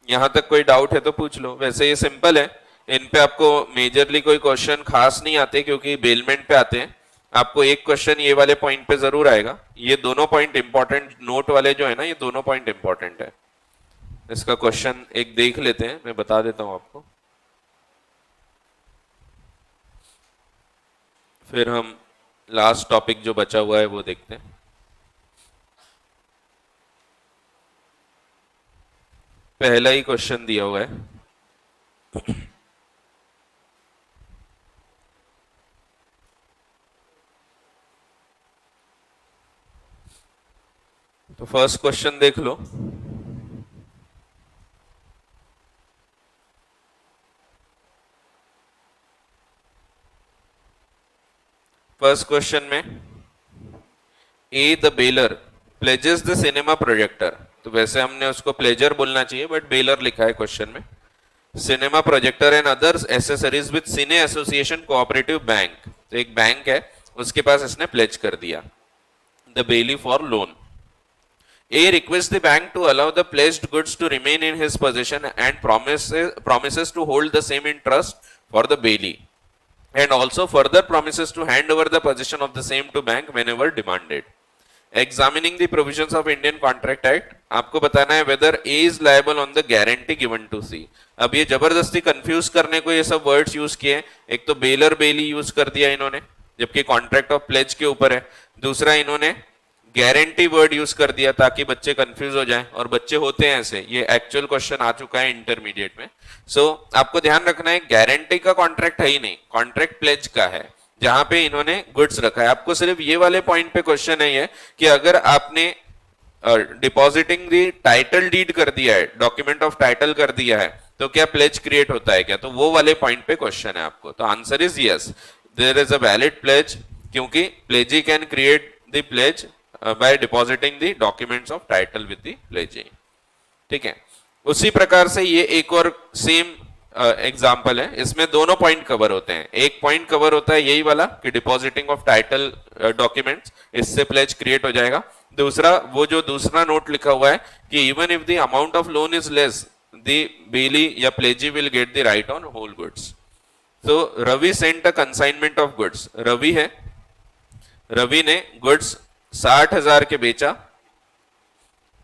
Speaker 1: यहां तक कोई डाउट है तो पूछ लो। वैसे ये सिंपल है, इन पे आपको मेजरली कोई क्वेश्चन खास नहीं आते क्योंकि बेलमेंट पे आते हैं। आपको एक क्वेश्चन ये वाले पॉइंट पे जरूर आएगा, ये दोनों पॉइंट इंपॉर्टेंट, नोट वाले जो है ना, ये दोनों पॉइंट इंपॉर्टेंट है। इसका क्वेश्चन एक देख लेते हैं, मैं बता देता हूं आपको, फिर हम लास्ट टॉपिक जो बचा हुआ है वो देखते हैं। पहला ही क्वेश्चन दिया हुआ है, तो फर्स्ट क्वेश्चन देख लो। फर्स्ट क्वेश्चन में A the bailor pledges the cinema projector, तो वैसे हमने उसको प्लेजर बोलना चाहिए बट बेलर लिखा है क्वेश्चन में। Cinema projector and others accessories with cine association cooperative bank, तो एक बैंक है उसके पास इसने प्लेज कर दिया the belly for loan. A requests the bank to allow the pledged goods to remain in his possession and promises to hold the same in trust for the bailee, and also further promises to hand over the possession of the same to bank whenever demanded. Examining the provisions of Indian Contract Act, आपको बताना है whether A is liable on the guarantee given to C। अब ये जबरदस्ती confuse करने को ये सब वर्ड्स यूज किए, एक तो बेलर बेली यूज कर दिया इन्होंने जबकि कॉन्ट्रैक्ट ऑफ प्लेज के ऊपर है, दूसरा इन्होंने गारंटी वर्ड यूज कर दिया ताकि बच्चे कंफ्यूज हो जाएं, और बच्चे होते हैं ऐसे, ये एक्चुअल क्वेश्चन आ चुका है इंटरमीडिएट में। सो आपको ध्यान रखना है गारंटी का कॉन्ट्रैक्ट है ही नहीं, कॉन्ट्रैक्ट प्लेज का है जहां पे इन्होंने गुड्स रखा है। आपको सिर्फ ये वाले पॉइंट पे क्वेश्चन है ये कि अगर आपने डिपॉजिटिंग दी टाइटल डीड कर दिया है, डॉक्यूमेंट ऑफ टाइटल कर दिया है, तो क्या प्लेज क्रिएट होता है क्या, तो वो वाले पॉइंट पे क्वेश्चन है आपको। तो answer is yes, there is a valid pledge, क्योंकि pledgee can create the pledge by depositing the documents of title with the pledgee। ठीक है, उसी प्रकार से ये एक और सेम एग्जांपल है, इसमें दोनों पॉइंट कवर होते हैं। एक पॉइंट कवर होता है यही वाला कि डिपॉजिटिंग ऑफ टाइटल डॉक्यूमेंट्स, इससे प्लेज क्रिएट हो जाएगा। दूसरा वो जो दूसरा नोट लिखा हुआ है कि even if the amount of loan is less the bailee या pledgee will get the right on whole goods. तो Ravi sent a consignment of goods, Ravi है, रवि ने गुड्स 60,000 के बेचा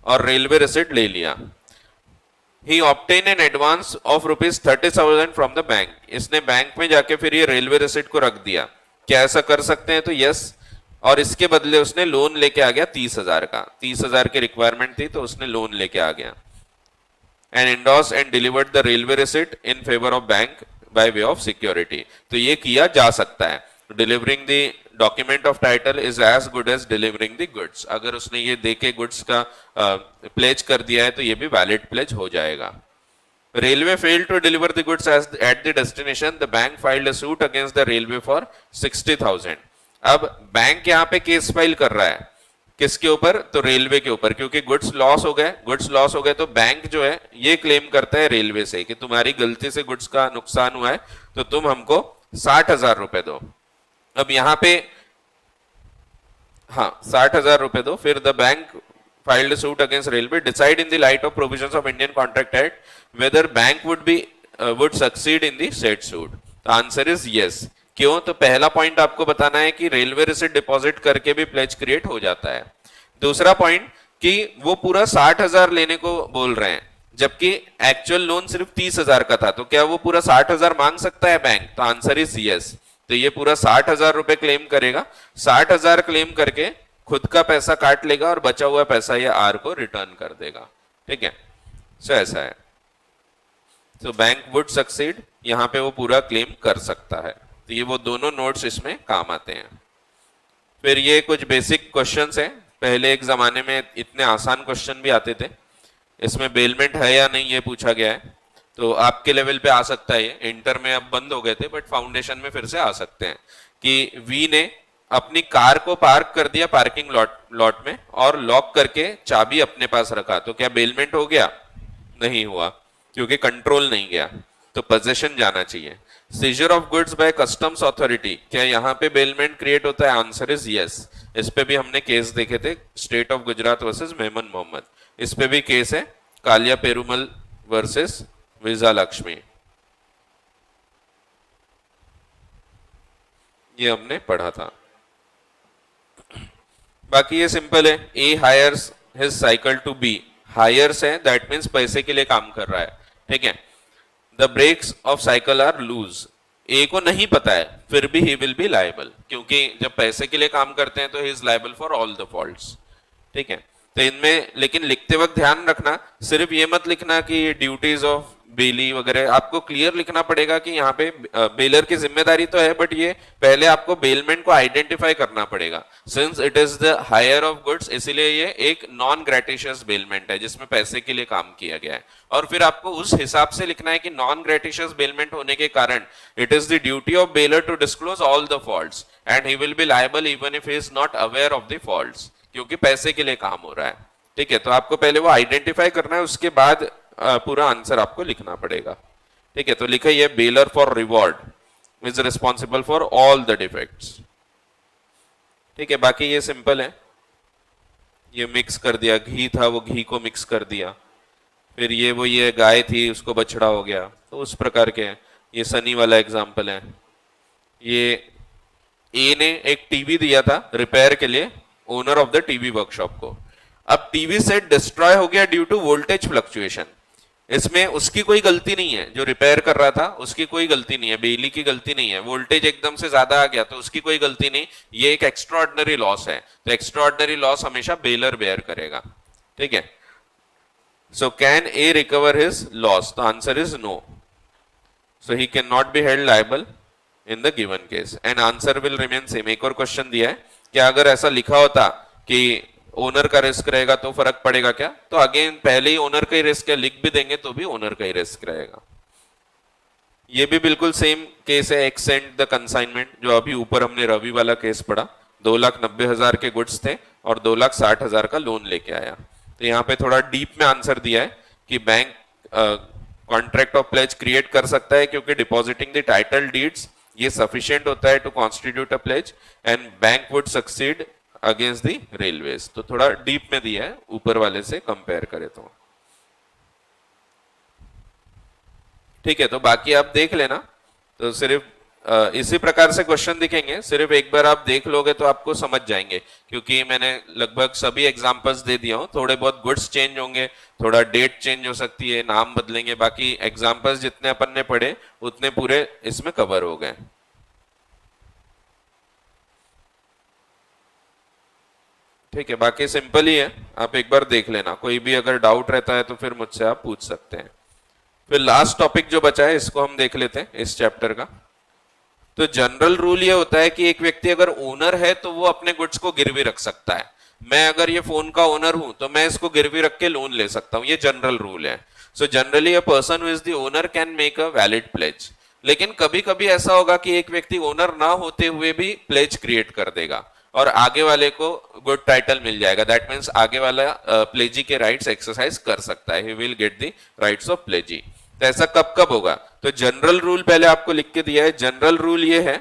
Speaker 1: और रेलवे रिसिट ले लिया। He obtain an advance of ₹30,000 from the bank, इसने बैंक में जाके फिर ये रेलवे रिसिट को रख दिया। क्या ऐसा कर सकते हैं, तो यस, और इसके बदले उसने लोन लेके आ गया 30,000 का, 30,000 की रिक्वायरमेंट थी तो उसने लोन लेके आ गया। And endorse and delivered the railway receipt in favour of bank by way of security, तो ये किया जा सकता है। Delivering the document of title is as good as delivering the goods, अगर उसने ये देके गुड्स का प्लेज कर दिया है तो ये भी वैलिड प्लेज हो जाएगा। Railway failed to deliver the goods at the destination, the bank filed a suit against the railway for 60,000। अब बैंक यहाँ पे केस फाइल कर रहा है किसके ऊपर, तो रेलवे के ऊपर, क्योंकि गुड्स लॉस हो गए, गुड्स लॉस हो गए तो बैंक जो है ये क्लेम करता है रेलवे से कि तुम्हारी गलती से गुड्स का नुकसान हुआ है तो तुम हमको 60,000 रुपए दो। अब यहां पे हाँ 60,000 रुपए दो, फिर the bank filed suit against railway, decide in the light of provisions of Indian contract act whether bank would succeed in the said suit. Answer is yes. क्यों, तो पहला पॉइंट आपको बताना है कि रेलवे रिसिट डिपॉजिट करके भी pledge create हो जाता है। दूसरा पॉइंट कि वो पूरा 60,000 लेने को बोल रहे हैं जबकि एक्चुअल लोन सिर्फ 30,000 का था, तो क्या वो पूरा 60,000 मांग सकता है बैंक, तो आंसर इज यस। तो ये पूरा 60,000 रुपए क्लेम करेगा, 60,000 क्लेम करके खुद का पैसा काट लेगा और बचा हुआ पैसा ये आर को रिटर्न कर देगा। ठीक है, सो ऐसा है। तो बैंक वुड सक्सीड, यहां पे वो पूरा क्लेम कर सकता है। तो ये वो दोनों नोट्स इसमें काम आते हैं। फिर ये कुछ बेसिक क्वेश्चंस हैं, पहले एक जमाने में इतने आसान क्वेश्चन भी आते थे। इसमें बेलमेंट है या नहीं ये पूछा गया है, तो आपके लेवल पे आ सकता है। ये इंटर में अब बंद हो गए थे बट फाउंडेशन में फिर से आ सकते हैं कि वी ने अपनी कार को पार्क कर दिया पार्किंग लॉट में और लॉक करके चाबी अपने पास रखा, तो क्या बेलमेंट हो गया, नहीं हुआ क्योंकि कंट्रोल नहीं गया, तो पोजेशन जाना चाहिए। Scissor of goods by customs authority, क्या यहाँ पे बेलमेंट क्रिएट होता है, आंसर इज यस। इस पे भी हमने केस देखे थे, state of Gujarat versus Memon Mohammad, इस पे भी केस है कालिया पेरुमल वर्सेस विजा लक्ष्मी, ये हमने पढ़ा था। बाकी ये सिंपल है, A hires his cycle to B, hires है, दैट मीन्स पैसे के लिए काम कर रहा है, ठीक है। The brakes of cycle are loose, A को नहीं पता है फिर भी ही विल बी लायबल, क्योंकि जब पैसे के लिए काम करते हैं तो he is liable for all the faults, ठीक है। तो इनमें लेकिन लिखते वक्त ध्यान रखना, सिर्फ ये मत लिखना कि ड्यूटीज ऑफ बेली वगैरह, आपको क्लियर लिखना पड़ेगा कि यहाँ पे बेलर की जिम्मेदारी तो है, बट ये पहले आपको बेलमेंट को आइडेंटिफाई करना पड़ेगा। Since it is the hire of goods, इसीलिए ये एक नॉन ग्रेटिशियस बेलमेंट है जिसमें पैसे के लिए काम किया गया है। और फिर आपको उस हिसाब से लिखना है कि नॉन ग्रेटिशियस बेलमेंट होने के कारण it is the duty of bailor to disclose all the faults and he will be liable even if he is not aware of the faults, क्योंकि पैसे के लिए काम हो रहा है, ठीक है। तो आपको पहले वो आइडेंटिफाई करना है, उसके बाद पूरा आंसर आपको लिखना पड़ेगा, ठीक है। तो लिखा ये baler for reward is responsible for all the defects, ठीक है। बाकी ये सिंपल है, ये मिक्स कर दिया, घी था वो घी को मिक्स कर दिया, फिर ये गाय थी उसको बछड़ा हो गया, तो उस प्रकार के हैं। ये सनी वाला एग्जाम्पल है। ये ए ने एक टीवी दिया था रिपेयर के लिए owner of the TV workshop को, अब टीवी सेट डिस्ट्रॉय हो गया ड्यू टू वोल्टेज फ्लक्चुएशन। इसमें उसकी कोई गलती नहीं है, जो रिपेयर कर रहा था उसकी कोई गलती नहीं है, बिजली की गलती नहीं है, वोल्टेज एकदम से ज्यादा आ गया तो उसकी कोई गलती नहीं, ये एक एक्स्ट्राऑर्डिनरी लॉस है। तो एक्स्ट्राऑर्डिनरी लॉस हमेशा बेलर बेयर करेगा, ठीक है। So can A recover his loss, तो answer is no, so he can not be held liable in the given case and answer will remain same. एक और question दिया है कि अगर ऐसा लिखा होता कि ओनर का रिस्क रहेगा तो फर्क पड़ेगा क्या, तो अगेन पहले ही ओनर का ही रिस्क है, लिख भी देंगे तो भी ओनर का ही रिस्क रहेगा। ये भी बिल्कुल सेम केस है, एक्सटेंड द कंसाइनमेंट, जो अभी ऊपर हमने रवि वाला केस पढ़ा, 2,90,000 के गुड्स थे और 2,60,000 का लोन लेके आया। तो यहाँ पे थोड़ा डीप में आंसर दिया है कि bank contract of pledge create कर सकता है, क्योंकि डिपॉजिटिंग द टाइटल डीड्स ये सफिशिएंट होता है to constitute a pledge and bank would succeed against the railways. तो थोड़ा डीप में दिया है, ऊपर वाले से कंपेयर करें तो, ठीक है। तो बाकी आप देख लेना, तो सिर्फ इसी प्रकार से क्वेश्चन दिखेंगे, सिर्फ एक बार आप देख लोगे तो आपको समझ जाएंगे, क्योंकि मैंने लगभग सभी एग्जांपल्स दे दिया हूं। थोड़े बहुत गुड्स चेंज होंगे, थोड़ा डेट चेंज हो सकती है, नाम बदलेंगे, बाकी एग्जांपल्स जितने अपन ने पढ़े उतने पूरे इसमें कवर हो गए, ठीक है। बाकी सिंपल ही है, आप एक बार देख लेना, कोई भी अगर डाउट रहता है तो फिर मुझसे आप पूछ सकते हैं। फिर लास्ट टॉपिक जो बचा है इसको हम देख लेते हैं इस चैप्टर का। तो जनरल रूल ये होता है कि एक व्यक्ति अगर ओनर है तो वो अपने गुड्स को गिरवी रख सकता है। मैं अगर ये फोन का ओनर हूं तो मैं इसको गिरवी रख के लोन ले सकता हूं, ये जनरल रूल है। So generally a person who is the owner can make a valid pledge. लेकिन कभी कभी ऐसा होगा कि एक व्यक्ति ओनर ना होते हुए भी प्लेज क्रिएट कर देगा और आगे वाले को गुड टाइटल मिल जाएगा, दैट मीन्स आगे वाला प्लेजी के राइट्स एक्सरसाइज कर सकता है, he will get the rights of प्लेजी। तो ऐसा कब कब होगा, तो जनरल रूल पहले आपको लिख के दिया है। जनरल रूल ये है,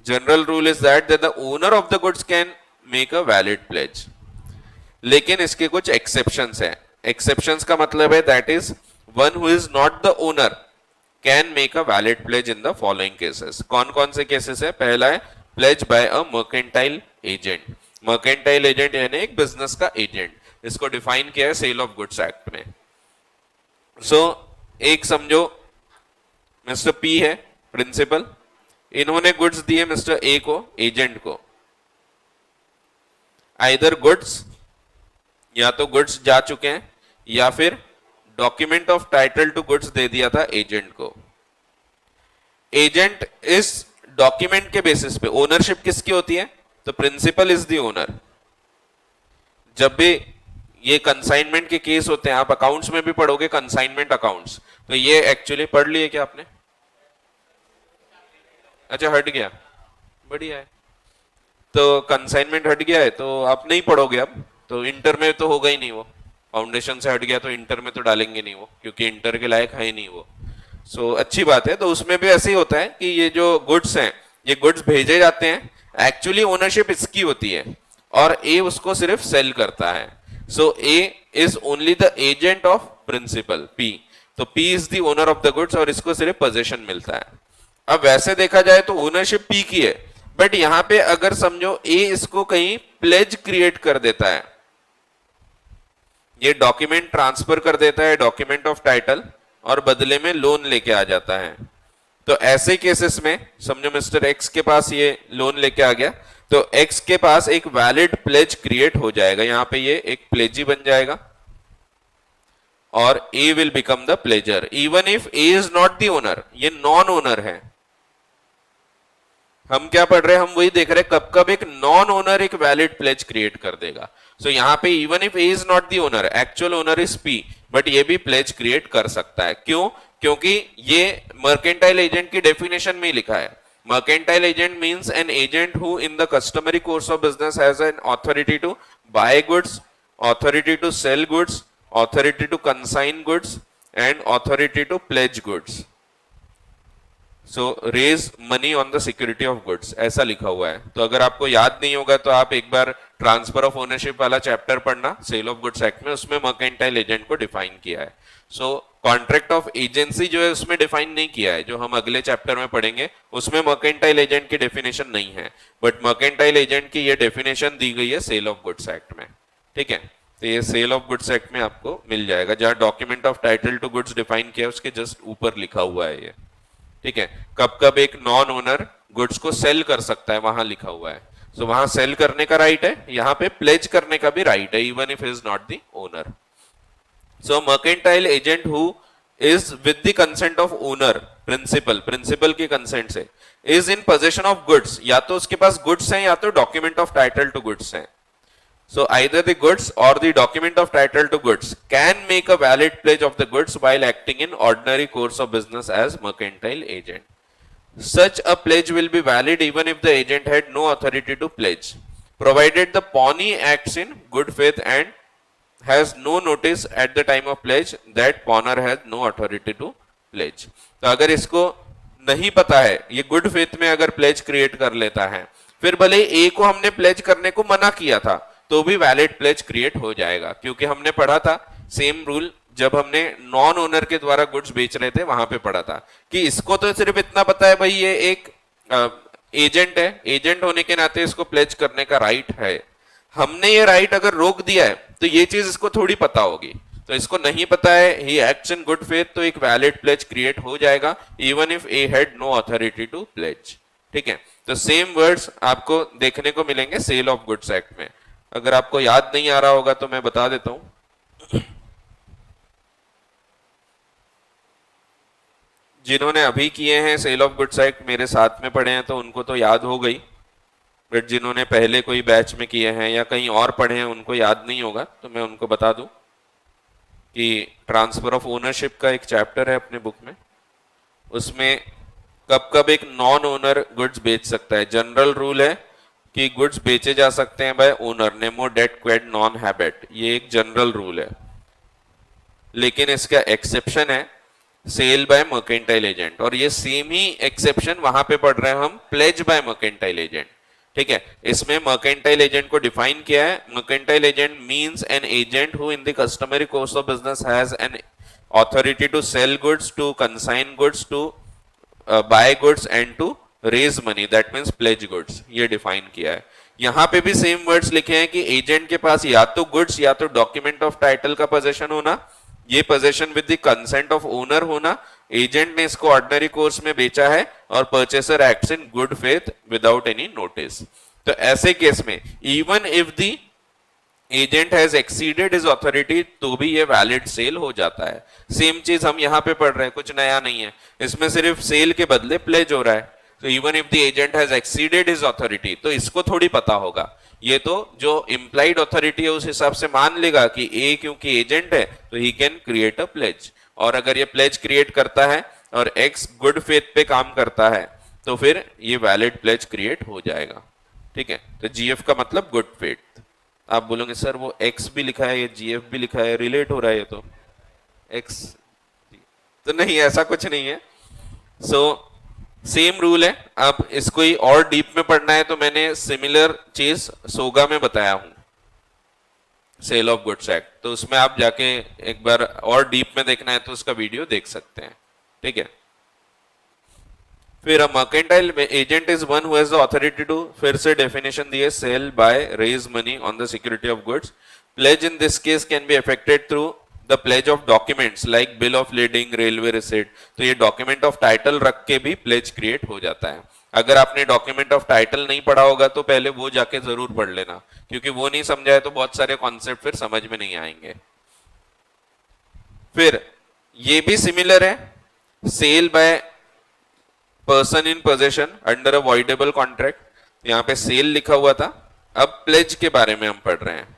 Speaker 1: general rule is that the owner of the goods can make a valid pledge, लेकिन इसके कुछ एक्सेप्शंस है। एक्सेप्शंस का मतलब है that is one who is not the owner can make a valid pledge in the following cases. कौन कौन से केसेस है, पहला है pledge by a mercantile agent. Mercantile agent यानी एक बिजनेस का एजेंट, इसको डिफाइन किया है सेल ऑफ गुड्स एक्ट में। सो एक समझो मिस्टर पी है प्रिंसिपल, इन्होंने गुड्स दिए मिस्टर ए को, एजेंट को। आइदर गुड्स, या तो गुड्स जा चुके हैं या फिर document of title to goods दे दिया था एजेंट को। एजेंट इस डॉक्यूमेंट के बेसिस पे, ओनरशिप किसकी होती है, तो प्रिंसिपल इज द ओनर। जब भी ये कंसाइनमेंट के केस होते हैं, आप अकाउंट्स में भी पढ़ोगे कंसाइनमेंट अकाउंट्स, तो ये एक्चुअली पढ़ लिए क्या आपने, अच्छा हट गया, बढ़िया है। तो कंसाइनमेंट हट गया है तो आप नहीं पढ़ोगे अब, तो इंटर में तो होगा ही नहीं वो, फाउंडेशन से हट गया तो इंटर में तो डालेंगे नहीं वो, क्योंकि इंटर के लायक है ही नहीं वो। सो अच्छी बात है। तो उसमें भी ऐसे ही होता है कि ये जो गुड्स हैं, ये गुड्स भेजे जाते हैं, एक्चुअली ओनरशिप इसकी होती है और ए उसको सिर्फ सेल करता है। So A is only the agent of principal P, तो P is the owner of the goods और इसको सिर्फ पोजीशन मिलता है। अब वैसे देखा जाए तो ओनरशिप पी की है, बट यहां पे अगर समझो ए इसको कहीं प्लेज क्रिएट कर देता है, ये डॉक्यूमेंट ट्रांसफर कर देता है डॉक्यूमेंट ऑफ टाइटल और बदले में लोन लेके आ जाता है। तो ऐसे केसेस में समझो मिस्टर एक्स के पास ये लोन लेके आ गया, तो एक्स के पास एक वैलिड प्लेज क्रिएट हो जाएगा, यहां पे ये एक प्लेजी बन जाएगा और A will become the pledger even if A is not the owner, ये नॉन ओनर है। हम क्या पढ़ रहे हैं, हम वही देख रहे हैं कब कब एक नॉन ओनर एक वैलिड प्लेज क्रिएट कर देगा। सो यहां पे even if A is not the owner, actual owner is P, but ये भी प्लेज क्रिएट कर सकता है। क्यों? क्योंकि ये मर्केंटाइल एजेंट की डेफिनेशन में लिखा है, mercantile agent means an agent who in the customary course of business has an authority to buy goods, authority to sell goods, authority to consign goods and authority to pledge goods. So raise money on the security of goods, ऐसा लिखा हुआ है। तो अगर आपको याद नहीं होगा तो आप एक बार ट्रांसफर ऑफ ओनरशिप वाला चैप्टर पढ़ना सेल ऑफ गुड्स एक्ट में, उसमें मर्केंटाइल एजेंट को डिफाइन किया है। सो कॉन्ट्रैक्ट ऑफ एजेंसी जो है उसमें डिफाइन नहीं किया है, जो हम अगले चैप्टर में पढ़ेंगे उसमें मर्केंटाइल एजेंट की डेफिनेशन नहीं है, बट मर्केंटाइल एजेंट की ये डेफिनेशन दी गई है सेल ऑफ गुड्स एक्ट में। ठीक है, तो ये सेल ऑफ गुड्स एक्ट में आपको मिल जाएगा, जहां document of title to goods define किया है उसके जस्ट ऊपर लिखा हुआ है ये। ठीक है, कब कब एक नॉन ओनर गुड्स को सेल कर सकता है, वहां लिखा हुआ है। सो वहां सेल करने का राइट है, यहाँ पे प्लेज करने का भी राइट है, even if is not the owner. So mercantile agent who is with the consent of owner, principal की कंसेंट से, is in possession of goods, या तो उसके पास गुड्स हैं या तो document of title to goods हैं। So either the goods or the document of title to goods can make a valid pledge of the goods while acting in ordinary course of business as mercantile agent. Such a pledge will be valid even if the agent had no authority to pledge, provided the pawnee acts in good faith and has no notice at the time of pledge that pawner has no authority to pledge. तो अगर इसको नहीं पता है, ये good faith में अगर pledge create कर लेता है, फिर भले ए को हमने प्लेज करने को मना किया था तो भी वैलिड प्लेज क्रिएट हो जाएगा, क्योंकि हमने पढ़ा था सेम रूल जब हमने नॉन ओनर के द्वारा गुड्स बेच रहे थे, वहां पे पढ़ा था कि इसको तो सिर्फ इतना पता है भाई ये एक एजेंट है, एजेंट होने के नाते इसको प्लेज करने का राइट है। हमने ये राइट अगर रोक दिया है तो ये चीज इसको थोड़ी पता होगी, तो इसको नहीं पता है, he acts in good faith, तो एक वैलिड प्लेज क्रिएट हो जाएगा even if A had no authority to pledge. ठीक है, तो सेम वर्ड्स आपको देखने को मिलेंगे सेल ऑफ गुड्स एक्ट में। अगर आपको याद नहीं आ रहा होगा तो मैं बता देता हूं, जिन्होंने अभी किए हैं सेल ऑफ गुड्स एक्ट मेरे साथ में पढ़े हैं तो उनको तो याद हो गई, बट जिन्होंने पहले कोई बैच में किए हैं या कहीं और पढ़े हैं उनको याद नहीं होगा, तो मैं उनको बता दूं कि ट्रांसफर ऑफ ओनरशिप का एक चैप्टर है अपने बुक में, उसमें कब कब एक नॉन ओनर गुड्स बेच सकता है। जनरल रूल है कि गुड्स बेचे जा सकते हैं by owner, nemo date Quad non habet, ये एक जनरल रूल है, लेकिन इसका एक्सेप्शन है सेल बाय मर्केंटाइल एजेंट, और ये सेम ही एक्सेप्शन वहां पे पढ़ रहे हैं हम प्लेज बाय मर्केंटाइल एजेंट। ठीक है, इसमें मर्केंटाइल एजेंट को डिफाइन किया है, mercantile agent means an agent who in the customary course of business has an authority to sell goods, to consign goods, to buy goods and to raise money, that means pledge goods, ये define किया है। यहां पे भी same words लिखे हैं कि agent के पास या तो गुड्स या तो डॉक्यूमेंट ऑफ टाइटल का पोजेशन होना, ये possession with the consent of owner होना, एजेंट ने इसको ऑर्डिनरी कोर्स में बेचा है और purchaser acts in good faith without any notice. तो ऐसे केस में even if the agent has exceeded his authority तो भी ये वैलिड सेल हो जाता है। सेम चीज हम यहाँ पे पढ़ रहे हैं, कुछ नया नहीं है, इसमें सिर्फ सेल के बदले प्लेज हो रहा है। तो even if the agent has exceeded his authority, तो इसको थोड़ी पता होगा, ये तो जो इंप्लाइड अथॉरिटी है उस हिसाब से मान लेगा कि ए क्योंकि एजेंट है तो he can create a pledge, और अगर ये प्लेज क्रिएट करता है और एक्स गुड फेथ पे काम करता है तो फिर ये वैलिड प्लेज क्रिएट हो जाएगा। ठीक है, तो जीएफ का मतलब गुड फेथ। आप बोलोगे सर वो एक्स भी लिखा है, ये जीएफ भी लिखा है, रिलेट हो रहा है ये तो एक्स, तो नहीं, ऐसा कुछ नहीं है। सो सेम रूल है। अब इसको ही और डीप में पढ़ना है तो मैंने सिमिलर चीज सोगा में बताया हूं, सेल ऑफ गुड्स एक्ट, तो उसमें आप जाके एक बार और डीप में देखना है तो उसका वीडियो देख सकते हैं। ठीक है, फिर mercantile agent is one who has the authority to, फिर से डेफिनेशन दी है, cell buy raise money on the security of goods. Pledge in this case can be effected through the pledge of documents like bill of lading, railway receipt. तो ये document of title रख के भी pledge create हो जाता है. अगर आपने document of title नहीं पढ़ा होगा तो पहले वो जाके जरूर पढ़ लेना, क्योंकि वो नहीं समझाए तो बहुत सारे कॉन्सेप्ट फिर समझ में नहीं आएंगे. फिर ये भी सिमिलर है, cell by person in possession under a voidable contract. यहां पे सेल लिखा हुआ था, अब प्लेज के बारे में हम पढ़ रहे हैं.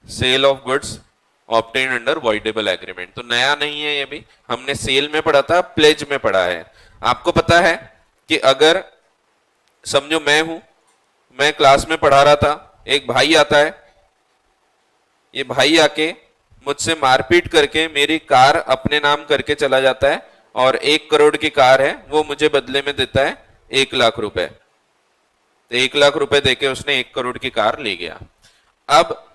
Speaker 1: Sale of goods obtain under voidable agreement. तो नया नहीं है, ये भी हमने सेल में पढ़ा था, प्लेज में पढ़ा है. आपको पता है कि अगर समझो मैं क्लास में पढ़ा रहा था, एक भाई आता है, ये भाई आके मुझसे मारपीट करके मेरी कार अपने नाम करके चला जाता है और 1 करोड़ की कार है, वो मुझे बदले में देता है 1 लाख रुपए. तो 1 लाख रुपए देके उसने 1 करोड़ की कार ले गया. अब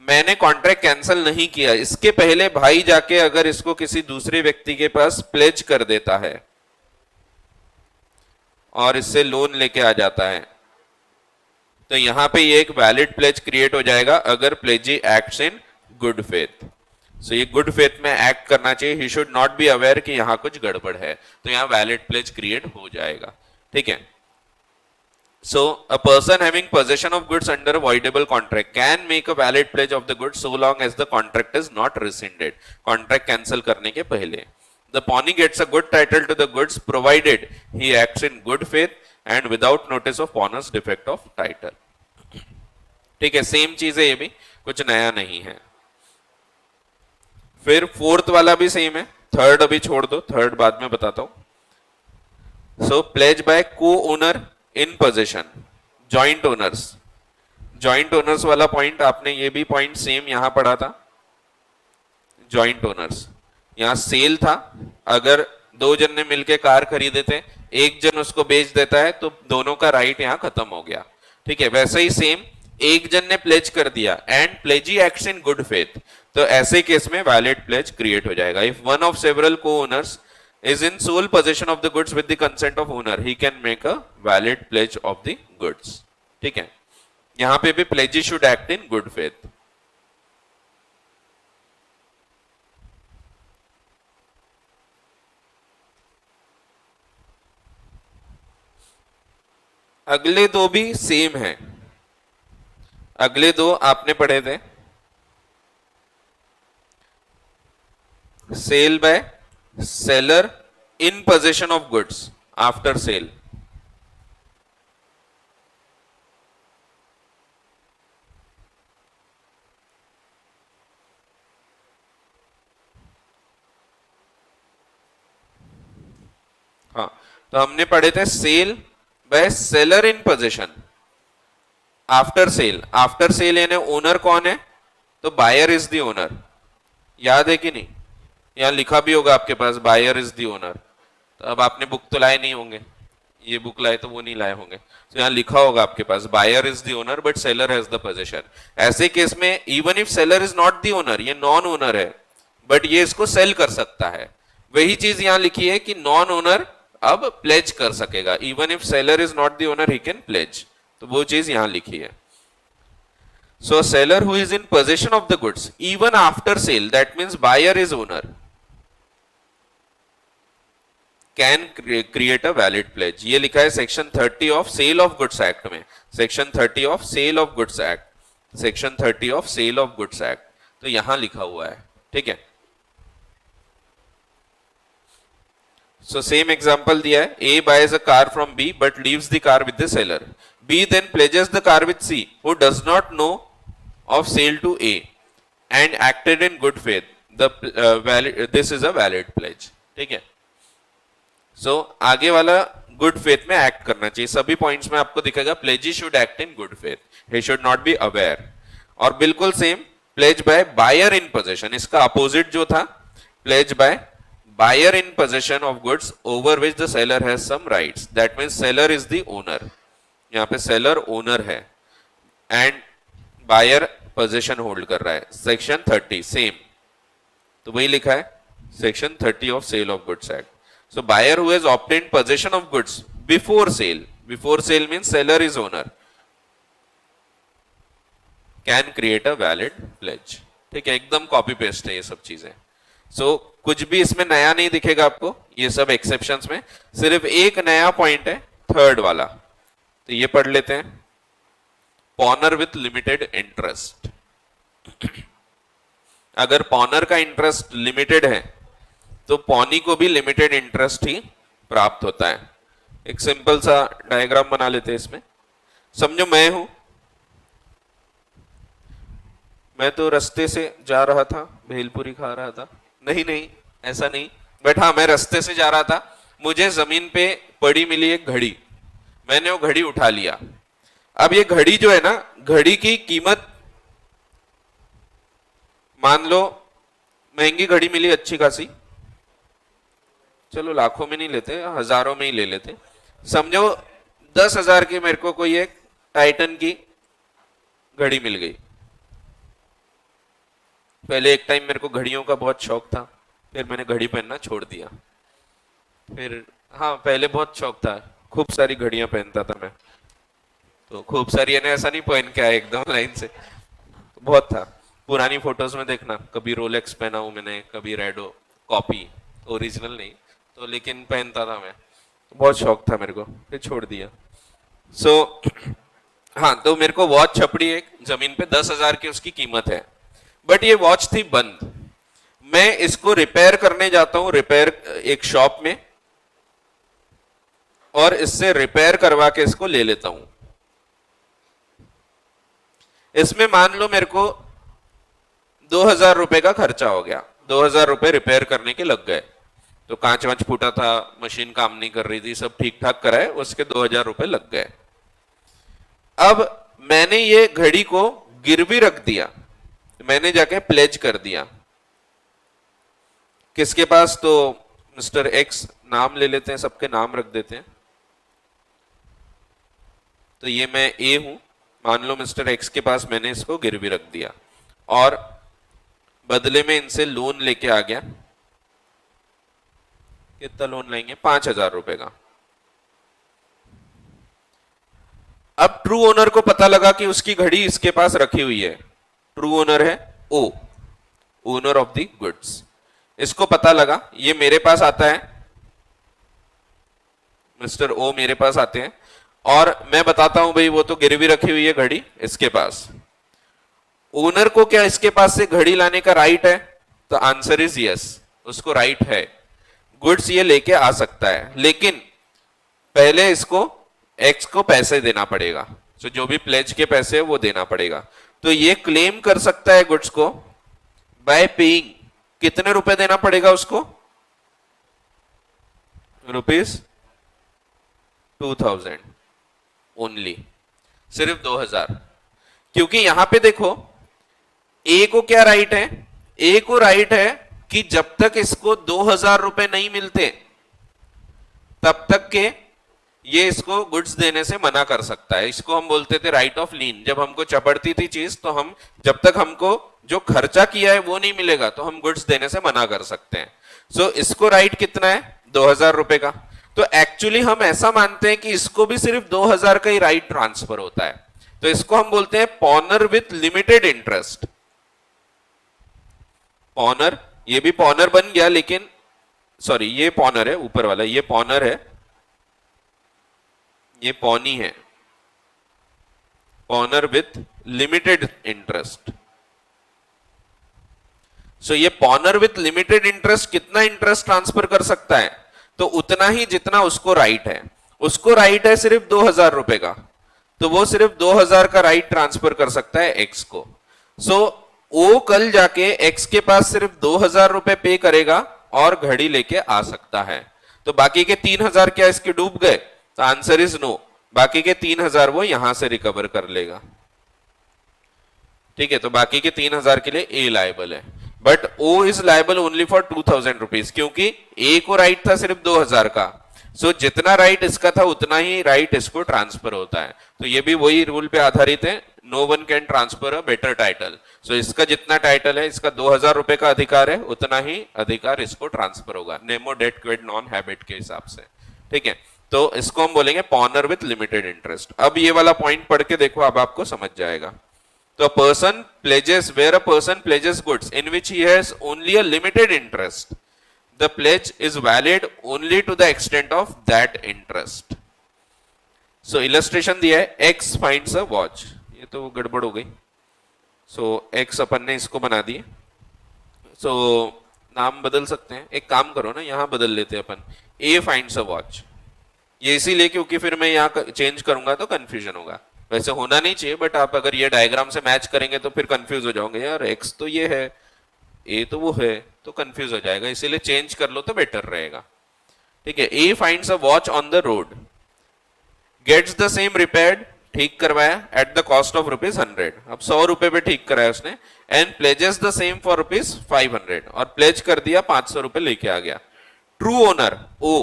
Speaker 1: मैंने कॉन्ट्रैक्ट कैंसिल नहीं किया, इसके पहले भाई जाके अगर इसको किसी दूसरे व्यक्ति के पास प्लेज कर देता है और इससे लोन लेके आ जाता है, तो यहां पे ये एक वैलिड प्लेज क्रिएट हो जाएगा अगर pledgee acts in good faith. So ये गुड फेथ में एक्ट करना चाहिए. He should not be aware कि यहां कुछ गड़बड़ है, तो यहां वैलिड प्लेज क्रिएट हो जाएगा. ठीक है. So a person having possession of goods under a voidable contract can make a valid pledge of the goods so long as the contract is not rescinded. Contract cancel करने के पहले. The pawnee gets a good title to the goods provided he acts in good faith and without notice of pawner's defect of title. ठीक है, same चीज है, ये भी कुछ नया नहीं है. फिर फोर्थ वाला भी सेम है, थर्ड अभी छोड़ दो, थर्ड बाद में बताता हूं. सो प्लेज बाय को owner in possession, joint owners. Joint owners वाला पॉइंट आपने ये भी पॉइंट सेम यहां पढ़ा था. जॉइंट ओनर्स, यहां सेल था, अगर 2 जन ने मिलकर कार खरीदे थे, एक जन उसको बेच देता है तो दोनों का राइट यहां खत्म हो गया. ठीक है. वैसे ही सेम एक जन ने प्लेज कर दिया and प्लेजी acts in good faith, तो ऐसे केस में वैलिड प्लेज क्रिएट हो जाएगा. इफ वन ऑफ सेवरल को owners is in sole possession of the goods with the consent of owner, he can make a valid pledge of the goods. ठीक है. यहां पे भी pledge should act in good faith. अगले दो भी same है. अगले दो आपने पढ़े थे, sale by seller in possession of goods after sale. हाँ, तो हमने पढ़े थे sale by seller in possession after sale. After sale यानी ओनर कौन है, तो बायर इज द ओनर. याद है कि नहीं? यहां लिखा भी होगा आपके पास, बायर इज द ओनर. तो अब आपने बुक तो लाए नहीं होंगे, ये बुक लाए तो वो नहीं लाए होंगे, तो यहां लिखा होगा आपके पास buyer is the owner but seller has the possession. ऐसे केस में even if seller is not the owner, ये नॉन ओनर है बट ये इसको सेल कर सकता है. वही चीज यहां लिखी है कि नॉन ओनर अब प्लेज कर सकेगा. Even if seller is not the owner he can pledge, तो वो चीज यहां लिखी है. So a seller who is in possession of the goods even after sale, that means buyer is owner, can create a valid pledge. ये लिखा है section 30 of sale of goods act में. Section 30 of sale of goods act, section 30 of sale of goods act, तो यहां लिखा हुआ है. ठीक है. सो सेम एग्जांपल दिया है, A buys a car from B but leaves the car with the seller. B then pledges the car with C who does not know of sale to A and acted in good faith. This is a valid pledge. ठीक है. सो आगे वाला good faith में act करना चाहिए. सभी points में आपको दिखेगा pledgee should act in good faith, he should not be aware. और बिल्कुल same pledge by buyer in possession, इसका अपोजिट जो था pledge by buyer in possession of goods over which the seller has some rights. That means seller is the owner. यहाँ पे seller owner है and buyer possession hold कर रहा है. Section 30 same, तो वही लिखा है section 30 of sale of goods act. So buyer who has obtained possession of goods before sale means seller is owner, can create a valid pledge. ठीक है, एकदम कॉपी पेस्ट है ये सब चीजें। सो कुछ भी इसमें नया नहीं दिखेगा आपको, ये सब एक्सेप्शंस में। सिर्फ एक नया पॉइंट है, थर्ड वाला, तो ये पढ़ लेते हैं। पॉनर विथ लिमिटेड इंटरेस्ट। अगर पॉनर का इंटरेस्ट लिमिटेड है तो पॉनी को भी लिमिटेड इंटरेस्ट ही प्राप्त होता है। एक सिंपल सा डायग्राम बना लेते हैं इसमें। समझो मैं हूं, मैं तो रास्ते से जा रहा था, भेलपुरी खा रहा था, नहीं नहीं ऐसा नहीं, बट हाँ मैं रास्ते से जा रहा था, मुझे जमीन पे पड़ी मिली एक घड़ी, मैंने वो घड़ी उठा लिया। अब ये घड़ी जो है ना, घड़ी की कीमत मान लो महंगी घड़ी मिली अच्छी खासी, चलो लाखों में नहीं लेते, हजारों में ही ले लेते। समझो 10,000 की मेरे को कोई एक टाइटन की घड़ी मिल गई। पहले एक टाइम मेरे को घड़ियों का बहुत शौक था, फिर मैंने घड़ी पहनना छोड़ दिया। फिर हाँ पहले बहुत शौक था, खूब सारी घड़ियां पहनता था मैं, तो खूब सारी यानी ऐसा नहीं पहन के आया एकदम लाइन से, बहुत था। पुरानी फोटोज में देखना, कभी रोलेक्स पहना हूं मैंने, कभी रेडो, कॉपी, ओरिजिनल नहीं तो, लेकिन पहनता था मैं, बहुत शौक था मेरे को, फिर छोड़ दिया। सो हाँ, तो मेरे को वॉच छपड़ी एक जमीन पे 10,000 की उसकी कीमत है, बट ये वॉच थी बंद। मैं इसको रिपेयर करने जाता हूं, रिपेयर एक शॉप में, और इससे रिपेयर करवा के इसको ले लेता हूं। इसमें मान लो मेरे को 2,000 रुपए का खर्चा हो गया, 2,000 रुपए रिपेयर करने के लग गए। तो कांच वांच फूटा था, मशीन काम नहीं कर रही थी, सब ठीक ठाक कराए, उसके 2,000 रुपए लग गए। अब मैंने ये घड़ी को गिरवी रख दिया, मैंने जाके प्लेज कर दिया। किसके पास? तो मिस्टर एक्स, नाम ले लेते हैं, सबके नाम रख देते हैं। तो ये मैं ए हूं, मान लो मिस्टर एक्स के पास मैंने इसको गिरवी रख दिया, और बदले में इनसे लोन लेके आ गया। कितना लोन लेंगे? 5,000 रुपए का। अब ट्रू ओनर को पता लगा कि उसकी घड़ी इसके पास रखी हुई है। ट्रू ओनर है ओ, ओनर ऑफ द गुड्स। इसको पता लगा, ये मेरे पास आता है, मिस्टर ओ मेरे पास आते हैं, और मैं बताता हूं भाई वो तो गिरवी रखी हुई है घड़ी इसके पास। ओनर को क्या इसके पास से घड़ी लाने का राइट है? तो आंसर इज यस, उसको राइट है, गुड्स ये लेके आ सकता है, लेकिन पहले इसको एक्स को पैसे देना पड़ेगा। तो जो भी प्लेज के पैसे है वो देना पड़ेगा। तो ये क्लेम कर सकता है गुड्स को बाय पेइंग, कितने रुपए देना पड़ेगा उसको? ₹2,000 ओनली, सिर्फ 2,000। क्योंकि यहां पे देखो ए को क्या राइट है? ए को राइट है कि जब तक इसको 2,000 रुपए नहीं मिलते तब तक के ये इसको गुड्स देने से मना कर सकता है। इसको हम बोलते थे राइट ऑफ लीन। जब हमको चपड़ती थी चीज तो हम, जब तक हमको जो खर्चा किया है वो नहीं मिलेगा तो हम गुड्स देने से मना कर सकते हैं। सो इसको राइट कितना है? 2,000 रुपए का। तो एक्चुअली हम ऐसा मानते हैं कि इसको भी सिर्फ 2,000 का ही राइट ट्रांसफर होता है। तो इसको हम बोलते हैं पॉनर विथ लिमिटेड इंटरेस्ट। पॉनर, ये भी पॉनर बन गया, लेकिन सॉरी ये पॉनर है ऊपर वाला, ये पॉनर है, ये पॉनी है। Pawnor with limited interest. So ये पॉनर विथ लिमिटेड इंटरेस्ट कितना इंटरेस्ट ट्रांसफर कर सकता है? तो उतना ही जितना उसको राइट है। उसको राइट है सिर्फ 2,000 रुपए का, तो वो सिर्फ 2,000 का राइट ट्रांसफर कर सकता है एक्स को। सो ओ कल जाके एक्स के पास सिर्फ 2,000 रुपए पे करेगा और घड़ी लेके आ सकता है। तो बाकी के 3,000 क्या इसके डूब गए? तो आंसर इज नो, बाकी के 3,000 वो यहां से रिकवर कर लेगा। ठीक है, तो बाकी के 3,000 के लिए ए लायबल है, but O is liable only for 2,000 rupees, क्योंकि ए को राइट था सिर्फ 2,000 का। सो जितना राइट इसका था उतना ही राइट इसको ट्रांसफर होता है। तो ये भी वही रूल पे आधारित है, no one can transfer a better title. So इसका जितना टाइटल है, इसका 2,000 रुपए का अधिकार है, उतना ही अधिकार इसको ट्रांसफर होगा, nemo dat quod non habet के हिसाब से। ठीक है, तो इसको हम बोलेंगे पॉनर विथ लिमिटेड इंटरेस्ट। अब ये वाला पॉइंट पढ़ के देखो, अब आपको समझ जाएगा। तो where a person pledges goods in which he has only a limited interest, the pledge is valid only to the extent of that interest. So illustration दिया है, X finds a watch. ये तो गड़बड़ हो गई. So X अपन ने इसको बना दिए. So नाम बदल सकते हैं. एक काम करो ना, यहां बदल लेते हैं अपन. A finds a watch. ये इसीलिए क्योंकि फिर मैं यहाँ चेंज करूंगा तो कंफ्यूजन होगा. वैसे होना नहीं चाहिए, बट आप अगर ये डायग्राम से मैच करेंगे तो फिर कंफ्यूज हो जाओगे. यार X तो ये है, A तो वो है, तो कंफ्यूज हो जाएगा. इसीलिए चेंज कर लो तो बेटर रहेगा. ठीक है. A finds a watch on the road, gets the same repaired, ठीक करवाया at the cost of ₹100. अब 100 रुपए पे ठीक कराया उसने, and pledges the same for ₹500, और प्लेज कर दिया, 500 रुपए लेके आ गया. True owner O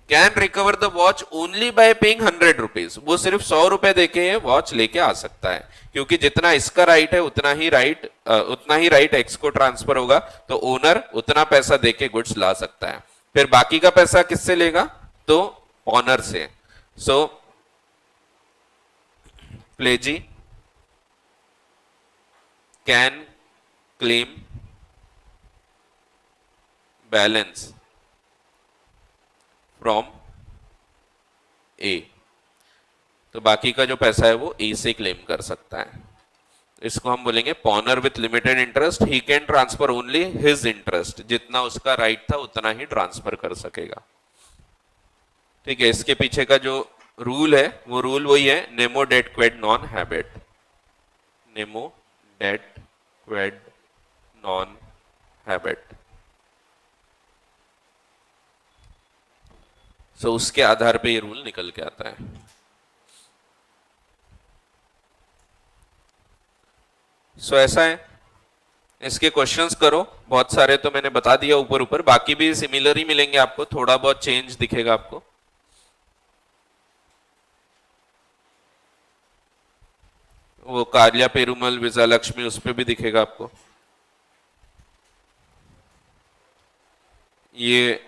Speaker 1: can recover the watch only by paying ₹100. वो सिर्फ 100 रुपए देके ये वॉच लेके आ सकता है, क्योंकि जितना इसका राइट है उतना ही राइट एक्स को ट्रांसफर होगा, तो ओनर उतना पैसा देके गुड्स ला सकता है. फिर बाकी का पैसा किससे लेगा? तो ऑनर से. सो pledgee can claim balance from A. तो बाकी का जो पैसा है वो A से क्लेम कर सकता है. इसको हम बोलेंगे पॉनर with limited interest. He can transfer only his interest. जितना उसका राइट था उतना ही ट्रांसफर कर सकेगा. ठीक है. इसके पीछे का जो रूल है वो रूल वही है, नेमो डेट क्वेड नॉन हैबिट. नेमो डेट क्वेड नॉन हैबिट. सो उसके आधार पे ये रूल निकल के आता है. सो ऐसा है. इसके क्वेश्चंस करो. बहुत सारे तो मैंने बता दिया ऊपर ऊपर, बाकी भी सिमिलर ही मिलेंगे आपको, थोड़ा बहुत चेंज दिखेगा आपको. वो कार्या पेरुमल विजयलक्ष्मी उस पे भी दिखेगा आपको. ये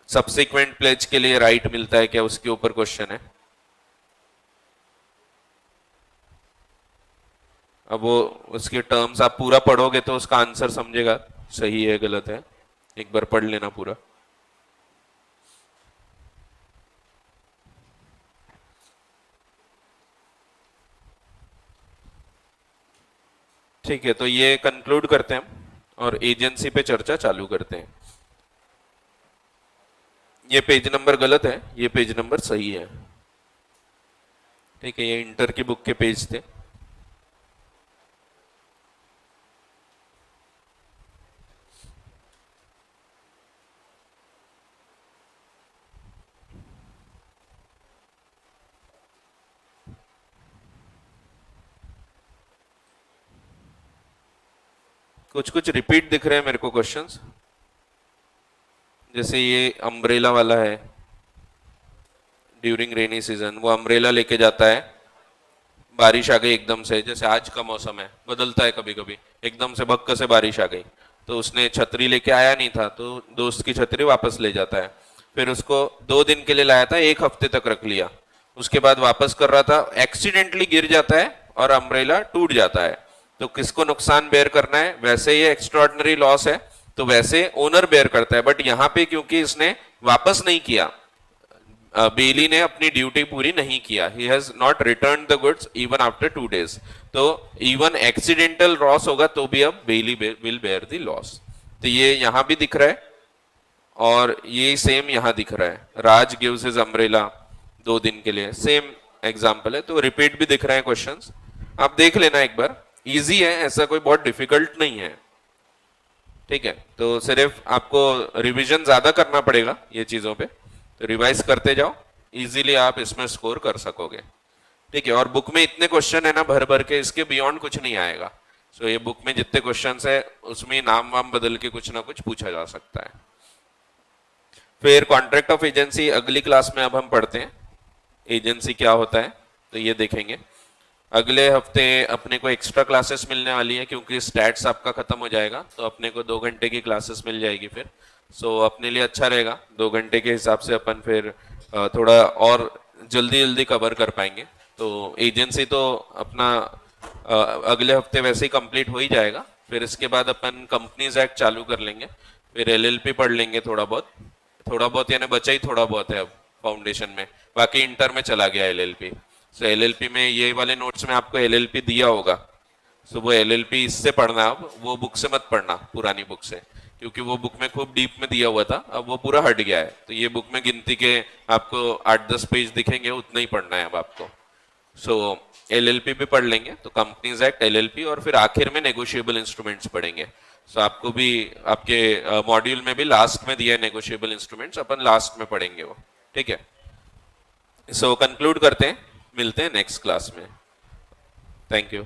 Speaker 1: सब्सिक्वेंट प्लेज के लिए राइट मिलता है क्या, उसके ऊपर क्वेश्चन है. अब वो उसके टर्म्स आप पूरा पढ़ोगे तो उसका आंसर समझेगा सही है गलत है. एक बार पढ़ लेना पूरा. ठीक है. तो ये कंक्लूड करते हैं और एजेंसी पे चर्चा चालू करते हैं. ये पेज नंबर गलत है, ये पेज नंबर सही है. ठीक है. ये इंटर की बुक के पेज थे. कुछ कुछ रिपीट दिख रहे हैं मेरे को क्वेश्चंस. जैसे ये अम्ब्रेला वाला है. ड्यूरिंग रेनी सीजन वो अम्ब्रेला लेके जाता है, बारिश आ गई एकदम से, जैसे आज का मौसम है, बदलता है कभी कभी, एकदम से भक्क से बारिश आ गई, तो उसने छतरी लेके आया नहीं था, तो दोस्त की छतरी वापस ले जाता है. फिर उसको 2 दिन के लिए लाया था, 1 हफ्ते तक रख लिया. उसके बाद वापस कर रहा था, एक्सीडेंटली गिर जाता है और अम्ब्रेला टूट जाता है. तो किसको नुकसान बेयर करना है? वैसे ये एक्स्ट्रॉर्डिनरी लॉस है तो वैसे ओनर बेयर करता है. बट यहाँ पे क्योंकि इसने वापस नहीं किया, बेली ने अपनी ड्यूटी पूरी नहीं किया, ही has not return the goods even after 2 days, तो इवन एक्सीडेंटल लॉस होगा तो भी अब बेली विल बेयर द लॉस. तो ये यहाँ भी दिख रहा है और ये सेम यहाँ दिख रहा है. राज गिव्स हिज अम्ब्रेला 2 दिन के लिए, सेम एग्जाम्पल है. तो रिपीट भी दिख रहे हैं क्वेश्चंस, आप देख लेना एक बार. इजी है, ऐसा कोई बहुत डिफिकल्ट नहीं है. ठीक है. तो सिर्फ आपको रिवीजन ज्यादा करना पड़ेगा ये चीजों पे, तो रिवाइज करते जाओ, इजीली आप इसमें स्कोर कर सकोगे. ठीक है. और बुक में इतने क्वेश्चन है ना भर भर के, इसके बियॉन्ड कुछ नहीं आएगा. सो ये बुक में जितने क्वेश्चन है उसमें नाम वाम बदल के कुछ ना कुछ पूछा जा सकता है. फिर कॉन्ट्रैक्ट ऑफ एजेंसी अगली क्लास में अब हम पढ़ते हैं. एजेंसी क्या होता है तो ये देखेंगे. अगले हफ्ते अपने को एक्स्ट्रा क्लासेस मिलने वाली है, क्योंकि स्टैट्स आपका खत्म हो जाएगा, तो अपने को 2 घंटे की क्लासेस मिल जाएगी फिर. सो अपने लिए अच्छा रहेगा, 2 घंटे के हिसाब से अपन फिर थोड़ा और जल्दी जल्दी कवर कर पाएंगे. तो एजेंसी तो अपना अगले हफ्ते वैसे ही कंप्लीट हो ही जाएगा। फिर इसके बाद अपन कंपनीज एक्ट चालू कर लेंगे, फिर एलएलपी पढ़ लेंगे थोड़ा बहुत यानी बचा ही थोड़ा बहुत है अब फाउंडेशन में, बाकी इंटर में चला गया एलएलपी। सो एलएलपी में ये वाले नोट्स में आपको एलएलपी दिया होगा, सो वो एलएलपी इससे पढ़ना, अब वो बुक से मत पढ़ना, पुरानी बुक से, क्योंकि वो बुक में खूब डीप में दिया हुआ था, अब वो पूरा हट गया है। तो ये बुक में गिनती के आपको 8-10 पेज दिखेंगे, उतना ही पढ़ना है अब आपको। सो एलएलपी भी पढ़ लेंगे, तो कंपनीज एक्ट, एलएलपी, और फिर आखिर में नेगोशिएबल इंस्ट्रूमेंट्स पढ़ेंगे। सो आपको भी आपके मॉड्यूल में भी लास्ट में दिया है नेगोशिएबल इंस्ट्रूमेंट्स, अपन लास्ट में पढ़ेंगे वो, ठीक है। सो कंक्लूड करते हैं, मिलते हैं नेक्स्ट क्लास में। Thank you.